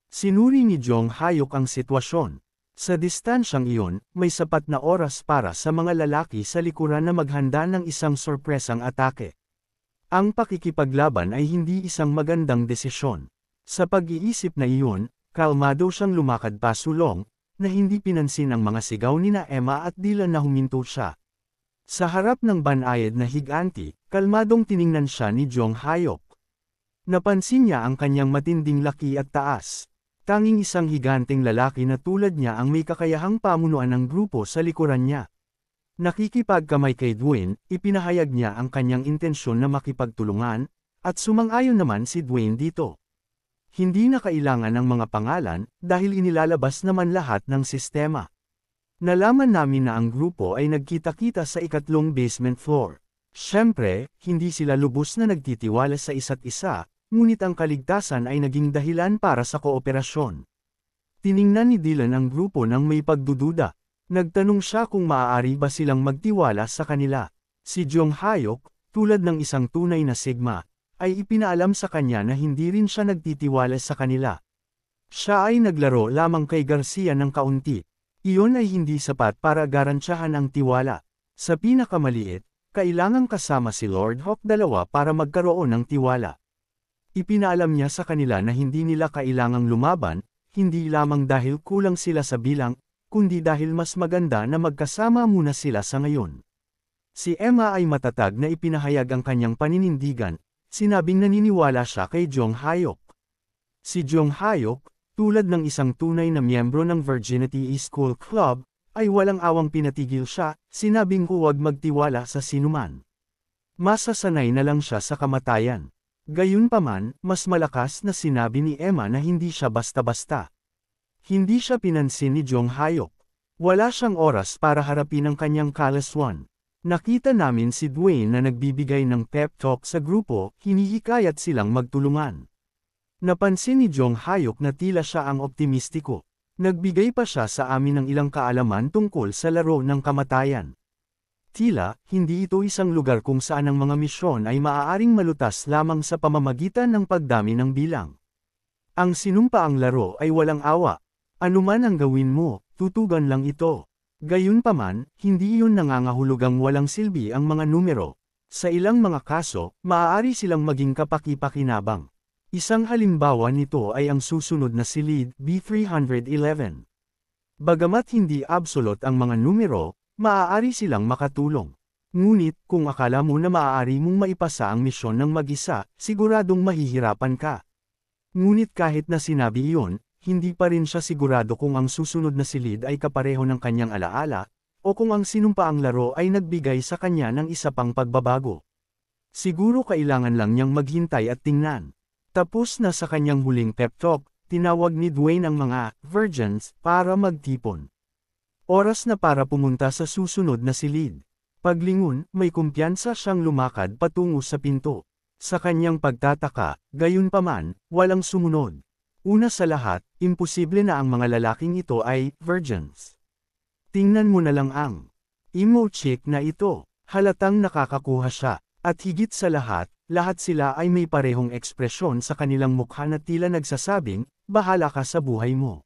S1: Sinuri ni Jong Hyuk ang sitwasyon. Sa distansyang iyon, may sapat na oras para sa mga lalaki sa likuran na maghanda ng isang sorpresang atake. Ang pakikipaglaban ay hindi isang magandang desisyon. Sa pag-iisip na iyon, kalmado siyang lumakad pasulong, na hindi pinansin ang mga sigaw nina Emma at Dylan na huminto siya. Sa harap ng banayad na higanti, kalmadong tiningnan siya ni Jong Hyuk. Napansin niya ang kanyang matinding laki at taas. Tanging isang higanteng lalaki na tulad niya ang may kakayahang pamunuan ng grupo sa likuran niya. Nakikipagkamay kay Dwayne, ipinahayag niya ang kanyang intensyon na makipagtulungan, at sumang-ayon naman si Dwayne dito. Hindi na kailangan ng mga pangalan, dahil inilalabas naman lahat ng sistema. Nalaman namin na ang grupo ay nagkita-kita sa ikatlong basement floor. Siyempre, hindi sila lubos na nagtitiwala sa isa't isa, ngunit ang kaligtasan ay naging dahilan para sa kooperasyon. Tiningnan ni Dylan ang grupo ng may pagdududa. Nagtanong siya kung maaari ba silang magtiwala sa kanila. Si Jong Hyuk, tulad ng isang tunay na Sigma, ay ipinaalam sa kanya na hindi rin siya nagtitiwala sa kanila. Siya ay naglaro lamang kay Garcia ng kaunti. Iyon ay hindi sapat para garantyahan ang tiwala. Sa pinakamaliit, kailangang kasama si Lord Hawk II para magkaroon ng tiwala. Ipinaalam niya sa kanila na hindi nila kailangang lumaban, hindi lamang dahil kulang sila sa bilang, kundi dahil mas maganda na magkasama muna sila sa ngayon. Si Emma ay matatag na ipinahayag ang kanyang paninindigan, sinabing naniniwala siya kay Jong Hyuk. Si Jong Hyuk, tulad ng isang tunay na miyembro ng Virginity School Club, ay walang awang pinatigil siya, sinabing huwag magtiwala sa sinuman. Masasanay na lang siya sa kamatayan. Gayunpaman, mas malakas na sinabi ni Emma na hindi siya basta-basta. Hindi siya pinansin ni Jong Hyuk. Wala siyang oras para harapin ang kanyang kalaswan. Nakita namin si Dwayne na nagbibigay ng pep talk sa grupo, hinihikayat silang magtulungan. Napansin ni Jong Hyuk na tila siya ang optimistiko. Nagbigay pa siya sa amin ng ilang kaalaman tungkol sa laro ng kamatayan. Tila, hindi ito isang lugar kung saan ang mga misyon ay maaaring malutas lamang sa pamamagitan ng pagdami ng bilang. Ang sinumpaang laro ay walang awa. Anuman ang gawin mo, tutugan lang ito. Gayunpaman, hindi iyon nangangahulugang walang silbi ang mga numero. Sa ilang mga kaso, maaari silang maging kapaki-pakinabang. Isang halimbawa nito ay ang susunod na silid B311. Bagamat hindi absolute ang mga numero, maaari silang makatulong. Ngunit, kung akala mo na maaari mong maipasa ang misyon ng mag-isa, siguradong mahihirapan ka. Ngunit kahit na sinabi iyon, hindi pa rin siya sigurado kung ang susunod na silid ay kapareho ng kanyang alaala, o kung ang sinumpaang laro ay nagbigay sa kanya ng isa pang pagbabago. Siguro kailangan lang niyang maghintay at tingnan. Tapos na sa kanyang huling pep talk, tinawag ni Dwayne ang mga virgins para magtipon. Oras na para pumunta sa susunod na silid. Paglingon, may kumpiyansa siyang lumakad patungo sa pinto. Sa kanyang pagtataka, gayunpaman, walang sumunod. Una sa lahat, imposible na ang mga lalaking ito ay virgins. Tingnan mo na lang ang emo-chick na ito. Halatang nakakakuha siya. At higit sa lahat sila ay may parehong ekspresyon sa kanilang mukha na tila nagsasabing, bahala ka sa buhay mo.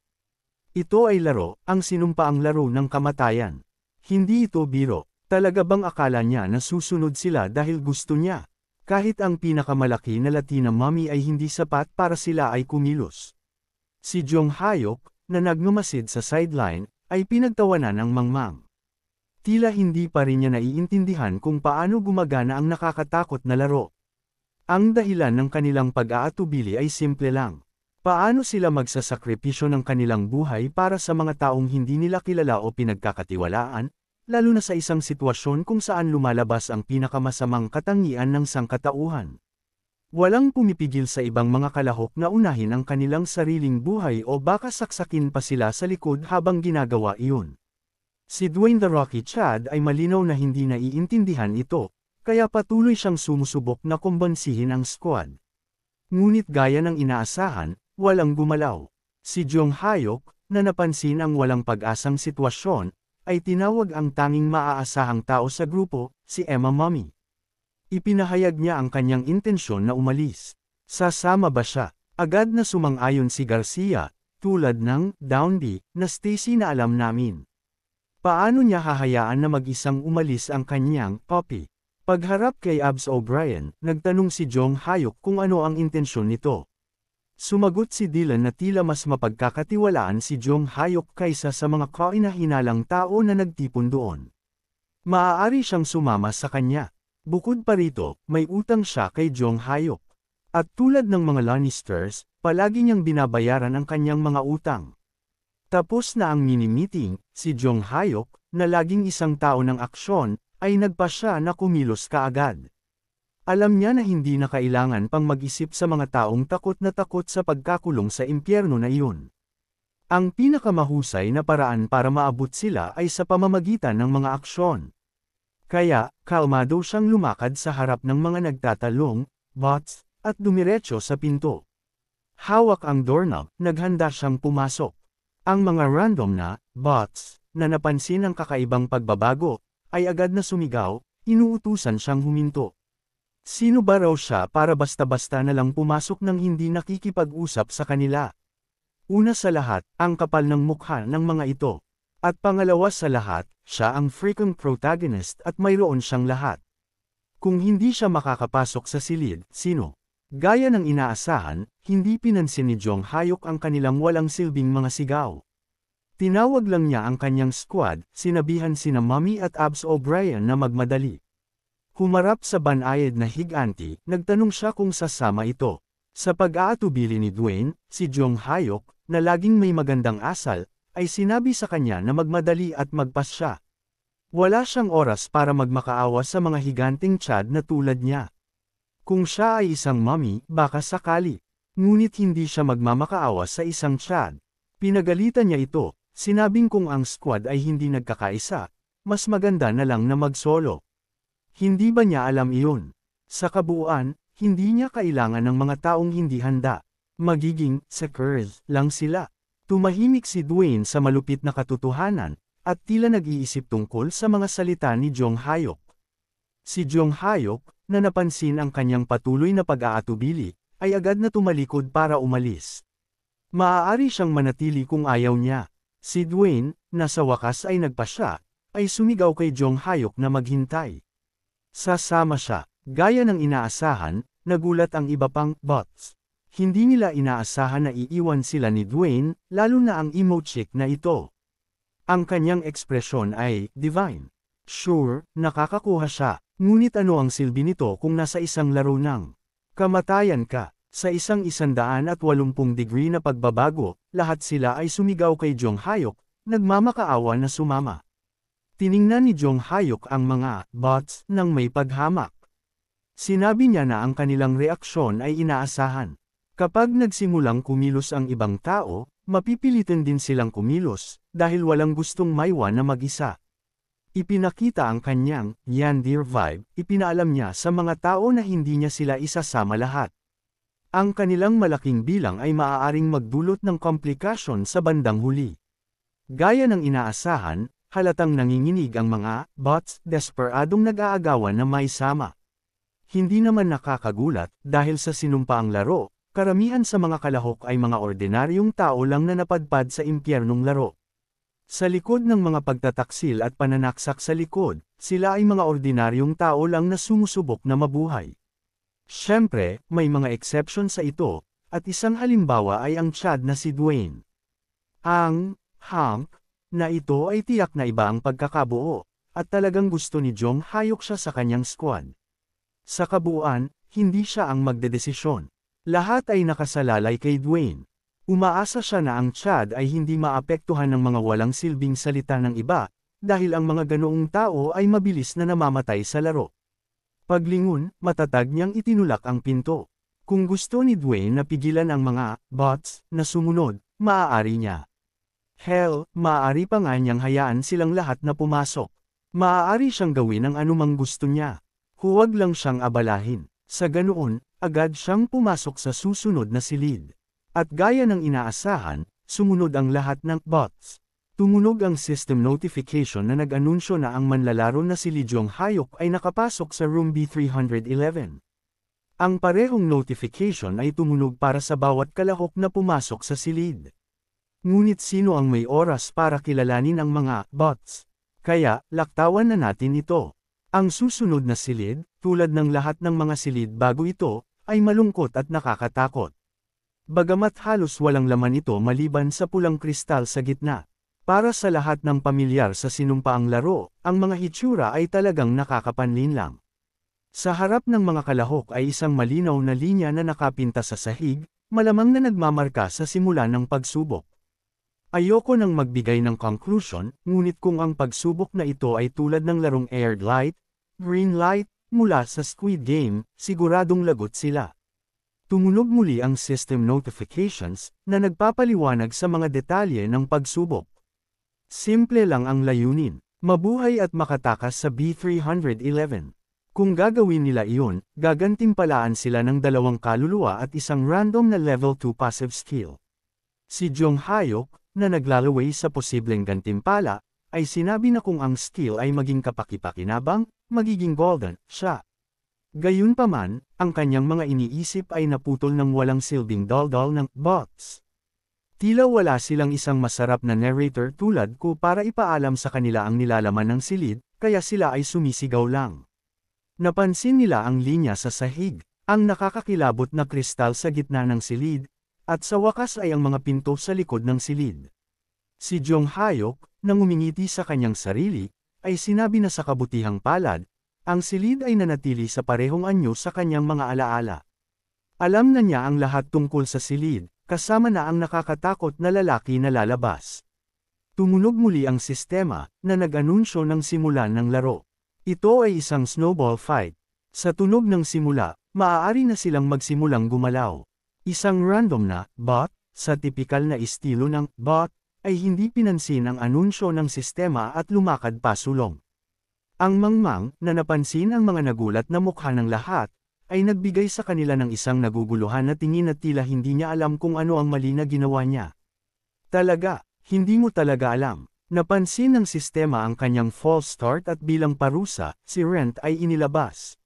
S1: Ito ay laro, ang sinumpaang laro ng kamatayan. Hindi ito biro. Talaga bang akala niya na susunod sila dahil gusto niya? Kahit ang pinakamalaki na Latina mommy ay hindi sapat para sila ay kumilos. Si Jong Hyuk, na nagmamasid sa sideline, ay pinagtawanan ng mangmang. Tila hindi pa rin niya naiintindihan kung paano gumagana ang nakakatakot na laro. Ang dahilan ng kanilang pag-aatubili ay simple lang. Paano sila magsasakripisyo ng kanilang buhay para sa mga taong hindi nila kilala o pinagkakatiwalaan, lalo na sa isang sitwasyon kung saan lumalabas ang pinakamasamang katangian ng sangkatauhan. Walang pumipigil sa ibang mga kalahok na unahin ang kanilang sariling buhay o baka saksakin pa sila sa likod habang ginagawa iyon. Si Dwayne The Rocky Chad ay malinaw na hindi naiintindihan ito, kaya patuloy siyang sumusubok na kumbansihin ang squad. Ngunit gaya ng inaasahan, walang gumalaw. Si Jong Hyuk, na napansin ang walang pag-asang sitwasyon, ay tinawag ang tanging maaasahang tao sa grupo, si Emma Mommy. Ipinahayag niya ang kanyang intensyon na umalis. Sasama ba siya? Agad na sumang-ayon si Garcia, tulad ng "Downby" na Stacy na alam namin. Paano niya hahayaan na mag-isang umalis ang kanyang puppy? Pagharap kay Abs O'Brien, nagtanong si Jong Hyuk kung ano ang intensyon nito. Sumagot si Dylan na tila mas mapagkakatiwalaan si Jong Hyuk kaysa sa mga kainahinalang tao na nagtipon doon. Maaari siyang sumama sa kanya. Bukod pa rito, may utang siya kay Jong Hyuk. At tulad ng mga Lannisters, palagi niyang binabayaran ang kanyang mga utang. Tapos na ang mini-meeting, si Jong Hyuk, na laging isang tao ng aksyon, ay nagpasya na kumilos kaagad. Alam niya na hindi na kailangan pang mag-isip sa mga taong takot sa pagkakulong sa impyerno na iyon. Ang pinakamahusay na paraan para maabot sila ay sa pamamagitan ng mga aksyon. Kaya, kalmado siyang lumakad sa harap ng mga nagtatalong, bots, at dumiretso sa pinto. Hawak ang doorknob, naghanda siyang pumasok. Ang mga random na bots na napansin ang kakaibang pagbabago ay agad na sumigaw, inuutusan siyang huminto. Sino ba raw siya para basta-basta na lang pumasok nang hindi nakikipag-usap sa kanila? Una sa lahat, ang kapal ng mukha ng mga ito. At pangalawa sa lahat, siya ang freaking protagonist at mayroon siyang lahat. Kung hindi siya makakapasok sa silid, sino? Gaya ng inaasahan, hindi pinansin ni Jong Hyuk ang kanilang walang silbing mga sigaw. Tinawag lang niya ang kanyang squad, sinabihan sina Mommy at Abs O'Brien na magmadali. Humarap sa banayad na higanti, nagtanong siya kung sasama ito. Sa pag-aatubili ni Dwayne, si Jong Hyuk, na laging may magandang asal, ay sinabi sa kanya na magmadali at magpas siya. Wala siyang oras para magmakaawa sa mga higanting Chad na tulad niya. Kung siya ay isang mommy, baka sakali. Ngunit hindi siya magmamakaawa sa isang Chad. Pinagalitan niya ito, sinabing kung ang squad ay hindi nagkakaisa, mas maganda na lang na mag-solo. Hindi ba niya alam iyon? Sa kabuuan, hindi niya kailangan ng mga taong hindi handa. Magiging suckers lang sila. Tumahimik si Dwayne sa malupit na katotohanan, at tila nag-iisip tungkol sa mga salita ni Jong Hyuk. Si Jong Hyuk, na napansin ang kanyang patuloy na pag-aatubili, ay agad na tumalikod para umalis. Maaari siyang manatili kung ayaw niya. Si Dwayne, na sa wakas ay nagpasya, ay sumigaw kay Jong Hyuk na maghintay. Sasama siya. Gaya ng inaasahan, nagulat ang iba pang bots. Hindi nila inaasahan na iiwan sila ni Dwayne, lalo na ang emo-chick na ito. Ang kanyang ekspresyon ay divine. Sure, nakakakuha siya. Ngunit ano ang silbi nito kung nasa isang laro ng kamatayan ka? Sa isang 180 degree na pagbabago, lahat sila ay sumigaw kay Jong Hyuk, nagmamakaawa na sumama. Tiningnan ni Jong Hyuk ang mga bots nang may paghamak. Sinabi niya na ang kanilang reaksyon ay inaasahan. Kapag nagsimulang kumilos ang ibang tao, mapipilitin din silang kumilos, dahil walang gustong maiwan na mag-isa. Ipinakita ang kanyang yandere vibe, ipinaalam niya sa mga tao na hindi niya sila isasama lahat. Ang kanilang malaking bilang ay maaaring magdulot ng komplikasyon sa bandang huli. Gaya ng inaasahan, halatang nanginginig ang mga bots, desperadong nag-aagawan na maisama. Hindi naman nakakagulat, dahil sa sinumpaang laro, karamihan sa mga kalahok ay mga ordinaryong tao lang na napadpad sa impyernong laro. Sa likod ng mga pagtataksil at pananaksak sa likod, sila ay mga ordinaryong tao lang na sumusubok na mabuhay. Siyempre, may mga exception sa ito, at isang halimbawa ay ang Chad na si Dwayne. Ang Hank na ito ay tiyak na iba ang pagkakabuo, at talagang gusto ni Jong Hayok siya sa kanyang squad. Sa kabuuan, hindi siya ang magdedesisyon. Lahat ay nakasalalay kay Dwayne. Umaasa siya na ang Chad ay hindi maapektuhan ng mga walang silbing salita ng iba, dahil ang mga ganoong tao ay mabilis na namamatay sa laro. Paglingon, matatag niyang itinulak ang pinto. Kung gusto ni Dwayne na pigilan ang mga bots na sumunod, maaari niya. Hell, maaari pa nga niyang hayaan silang lahat na pumasok. Maaari siyang gawin ang anumang gusto niya. Huwag lang siyang abalahin. Sa ganoon, agad siyang pumasok sa susunod na silid. At gaya ng inaasahan, sumunod ang lahat ng bots. Tumunog ang system notification na nag-anunsyo na ang manlalaro na si Lee Jong Hayok ay nakapasok sa room B311. Ang parehong notification ay tumunog para sa bawat kalahok na pumasok sa silid. Ngunit sino ang may oras para kilalanin ang mga bots? Kaya, laktawan na natin ito. Ang susunod na silid, tulad ng lahat ng mga silid bago ito, ay malungkot at nakakatakot. Bagamat halos walang laman ito maliban sa pulang kristal sa gitna. Para sa lahat ng pamilyar sa sinumpaang laro, ang mga hitsura ay talagang nakakapanlinlang. Sa harap ng mga kalahok ay isang malinaw na linya na nakapinta sa sahig, malamang na nagmamarka sa simula ng pagsubok. Ayoko nang magbigay ng conclusion, ngunit kung ang pagsubok na ito ay tulad ng larong aired light, green light, mula sa Squid Game, siguradong lagot sila. Tumunog muli ang system notifications, na nagpapaliwanag sa mga detalye ng pagsubok. Simple lang ang layunin, mabuhay at makatakas sa B311. Kung gagawin nila iyon, gagantimpalaan sila ng 2 kaluluwa at isang random na level 2 passive skill. Si Jong Hayok, na naglalaway sa posibleng gantimpala, ay sinabi na kung ang skill ay maging kapaki-pakinabang, magiging golden, siya. Gayunpaman, ang kanyang mga iniisip ay naputol ng walang silbing daldal ng bots. Tila wala silang isang masarap na narrator tulad ko para ipaalam sa kanila ang nilalaman ng silid, kaya sila ay sumisigaw lang. Napansin nila ang linya sa sahig, ang nakakakilabot na kristal sa gitna ng silid, at sa wakas ay ang mga pinto sa likod ng silid. Si Jong Hayok, nang umingiti sa kanyang sarili, ay sinabi na sa kabutihang palad, ang silid ay nanatili sa parehong anyo sa kanyang mga alaala. Alam na niya ang lahat tungkol sa silid, kasama na ang nakakatakot na lalaki na lalabas. Tumunog muli ang sistema, na nag-anunsyo ng simulan ng laro. Ito ay isang snowball fight. Sa tunog ng simula, maaari na silang magsimulang gumalaw. Isang random na bot, sa tipikal na estilo ng bot, ay hindi pinansin ang anunsyo ng sistema at lumakad pasulong. Ang mangmang, na napansin ang mga nagulat na mukha ng lahat, ay nagbigay sa kanila ng isang naguguluhan na tingin at tila hindi niya alam kung ano ang mali na ginawa niya. Talaga, hindi mo talaga alam. Napansin ng sistema ang kanyang false start at bilang parusa, si Rent ay inilabas.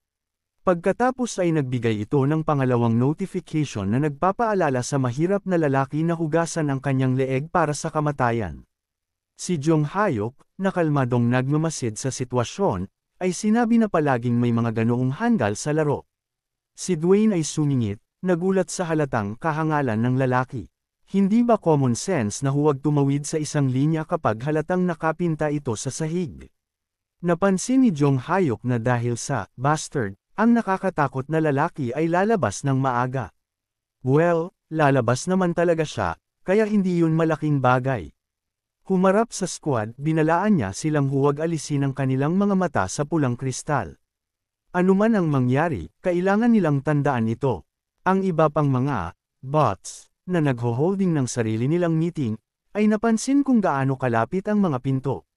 S1: Pagkatapos ay nagbigay ito ng pangalawang notification na nagpapaalala sa mahirap na lalaki na hugasan ang kanyang leeg para sa kamatayan. Si Jong Hayok, na kalmadong nagmamasid sa sitwasyon, ay sinabi na palaging may mga ganoong handal sa laro. Si Dwayne ay sumingit, nagulat sa halatang kahangalan ng lalaki. Hindi ba common sense na huwag tumawid sa isang linya kapag halatang nakapinta ito sa sahig? Napansin ni Jong Hayok na dahil sa bastard, ang nakakatakot na lalaki ay lalabas ng maaga. Well, lalabas naman talaga siya, kaya hindi yun malaking bagay. Humarap sa squad, binalaan niya silang huwag alisin ang kanilang mga mata sa pulang kristal. Anuman ang mangyari, kailangan nilang tandaan ito. Ang iba pang mga bots na nagho-holding ng sarili nilang meeting, ay napansin kung gaano kalapit ang mga pinto.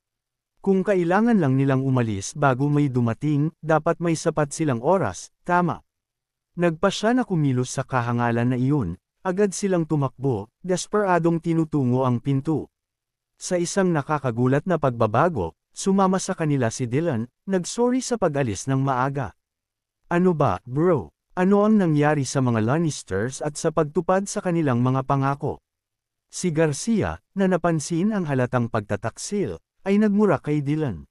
S1: Kung kailangan lang nilang umalis bago may dumating, dapat may sapat silang oras, tama. Nagpasya na kumilos sa kahangalan na iyon, agad silang tumakbo, desperadong tinutungo ang pinto. Sa isang nakakagulat na pagbabago, sumama sa kanila si Dylan, nagsorry sa pag-alis ng maaga. Ano ba, bro? Ano ang nangyari sa mga Lannisters at sa pagtupad sa kanilang mga pangako? Si Garcia, na napansin ang halatang pagtataksil, ay nagmura kay Dylan.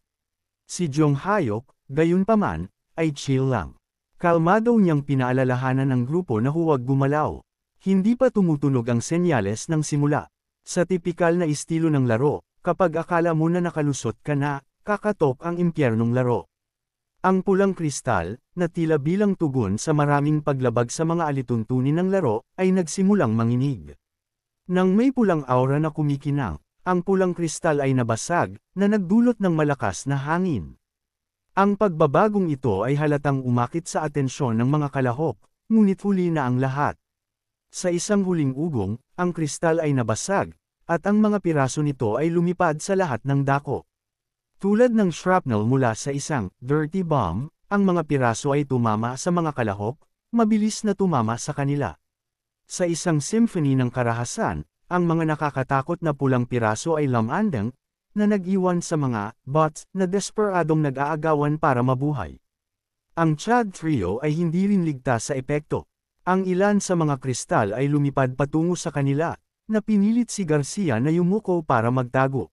S1: Si Jong Hayok, gayunpaman, ay chill lang. Kalmado niyang pinaalalahanan ng grupo na huwag gumalaw. Hindi pa tumutunog ang senyales ng simula. Sa tipikal na estilo ng laro, kapag akala mo na nakalusot ka na, kakatok ang impyernong laro. Ang pulang kristal, na tila bilang tugon sa maraming paglabag sa mga alituntunin ng laro, ay nagsimulang manginig. Nang may pulang aura na kumikinang, ang pulang kristal ay nabasag, na nagdulot ng malakas na hangin. Ang pagbabagong ito ay halatang umakit sa atensyon ng mga kalahok, ngunit huli na ang lahat. Sa isang huling ugong, ang kristal ay nabasag, at ang mga piraso nito ay lumipad sa lahat ng dako. Tulad ng shrapnel mula sa isang dirty bomb, ang mga piraso ay tumama sa mga kalahok, mabilis na tumama sa kanila. Sa isang symphony ng karahasan, ang mga nakakatakot na pulang piraso ay lamandang, na nag-iwan sa mga bots na desperadong nag-aagawan para mabuhay. Ang Chad Trio ay hindi rin ligtas sa epekto. Ang ilan sa mga kristal ay lumipad patungo sa kanila, na pinilit si Garcia na yumuko para magtago.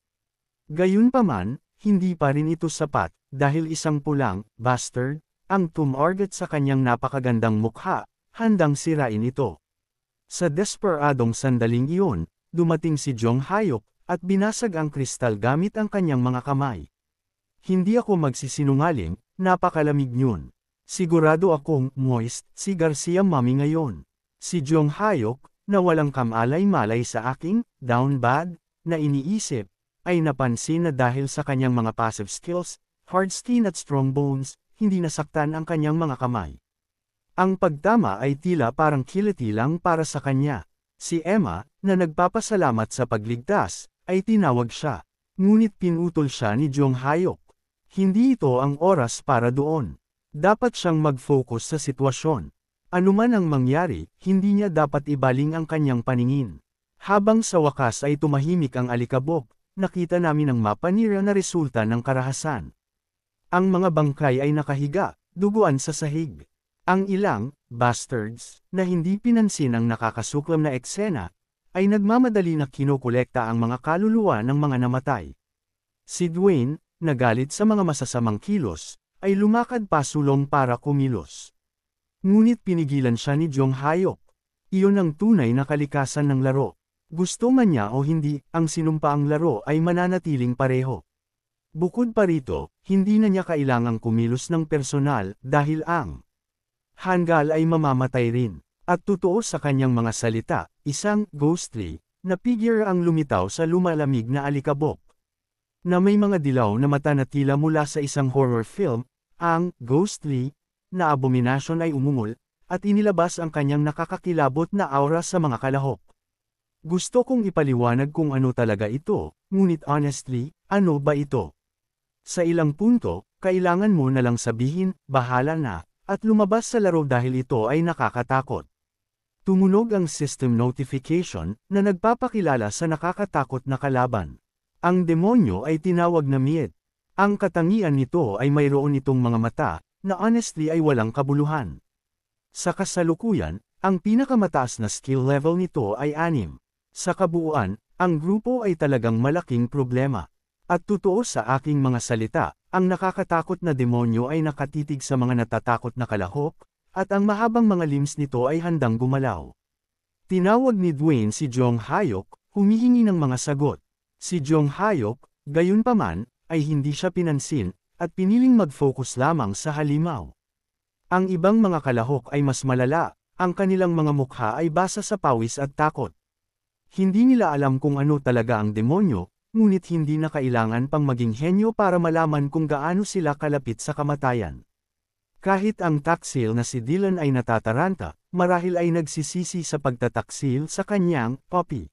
S1: Gayunpaman, hindi pa rin ito sapat, dahil isang pulang bastard ang tumarget sa kanyang napakagandang mukha, handang sirain ito. Sa desperadong sandaling iyon, dumating si Jong Hayok, at binasag ang kristal gamit ang kanyang mga kamay. Hindi ako magsisinungaling, napakalamig niyon. Sigurado akong moist si Garcia mami ngayon. Si Jong Hayok, na walang kamalay-malay sa aking down bad na iniisip, ay napansin na dahil sa kanyang mga passive skills, hard skin at strong bones, hindi nasaktan ang kanyang mga kamay. Ang pagtama ay tila parang kiliti lang para sa kanya. Si Emma, na nagpapasalamat sa pagligtas, ay tinawag siya. Ngunit pinutol siya ni Jong Hayok. Hindi ito ang oras para doon. Dapat siyang mag-focus sa sitwasyon. Anuman ang mangyari, hindi niya dapat ibaling ang kanyang paningin. Habang sa wakas ay tumahimik ang alikabok, nakita namin ang mapanira na resulta ng karahasan. Ang mga bangkay ay nakahiga, duguan sa sahig. Ang ilang bastards, na hindi pinansin ang nakakasuklam na eksena, ay nagmamadali na kinokolekta ang mga kaluluwa ng mga namatay. Si Dwayne, nagalit sa mga masasamang kilos, ay lumakad pasulong para kumilos. Ngunit pinigilan siya ni Jong Hayok. Iyon ang tunay na kalikasan ng laro. Gusto man niya o hindi, ang sinumpaang laro ay mananatiling pareho. Bukod pa rito, hindi na niya kailangang kumilos ng personal dahil ang hanggal ay mamamatay rin. At totoo sa kanyang mga salita, isang ghostly na figure ang lumitaw sa lumalamig na alikabok. Na may mga dilaw na mata na tila mula sa isang horror film, ang ghostly na abominasyon ay umungol, at inilabas ang kanyang nakakakilabot na aura sa mga kalahok. Gusto kong ipaliwanag kung ano talaga ito, ngunit honestly, ano ba ito? Sa ilang punto, kailangan mo na lang sabihin, bahala na, at lumabas sa laro dahil ito ay nakakatakot. Tumunog ang system notification, na nagpapakilala sa nakakatakot na kalaban. Ang demonyo ay tinawag na Miet. Ang katangian nito ay mayroon itong mga mata, na honestly ay walang kabuluhan. Sa kasalukuyan, ang pinakamataas na skill level nito ay 6. Sa kabuuan, ang grupo ay talagang malaking problema. At totoo sa aking mga salita, ang nakakatakot na demonyo ay nakatitig sa mga natatakot na kalahok, at ang mahabang mga limbs nito ay handang gumalaw. Tinawag ni Dwayne si Jong Hayok, humihingi ng mga sagot. Si Jong Hayok, gayunpaman, ay hindi siya pinansin, at piniling mag-focus lamang sa halimaw. Ang ibang mga kalahok ay mas malala, ang kanilang mga mukha ay basa sa pawis at takot. Hindi nila alam kung ano talaga ang demonyo, ngunit hindi na kailangan pang maging henyo para malaman kung gaano sila kalapit sa kamatayan. Kahit ang taksil na si Dylan ay natataranta, marahil ay nagsisisi sa pagtataksil sa kanyang puppy.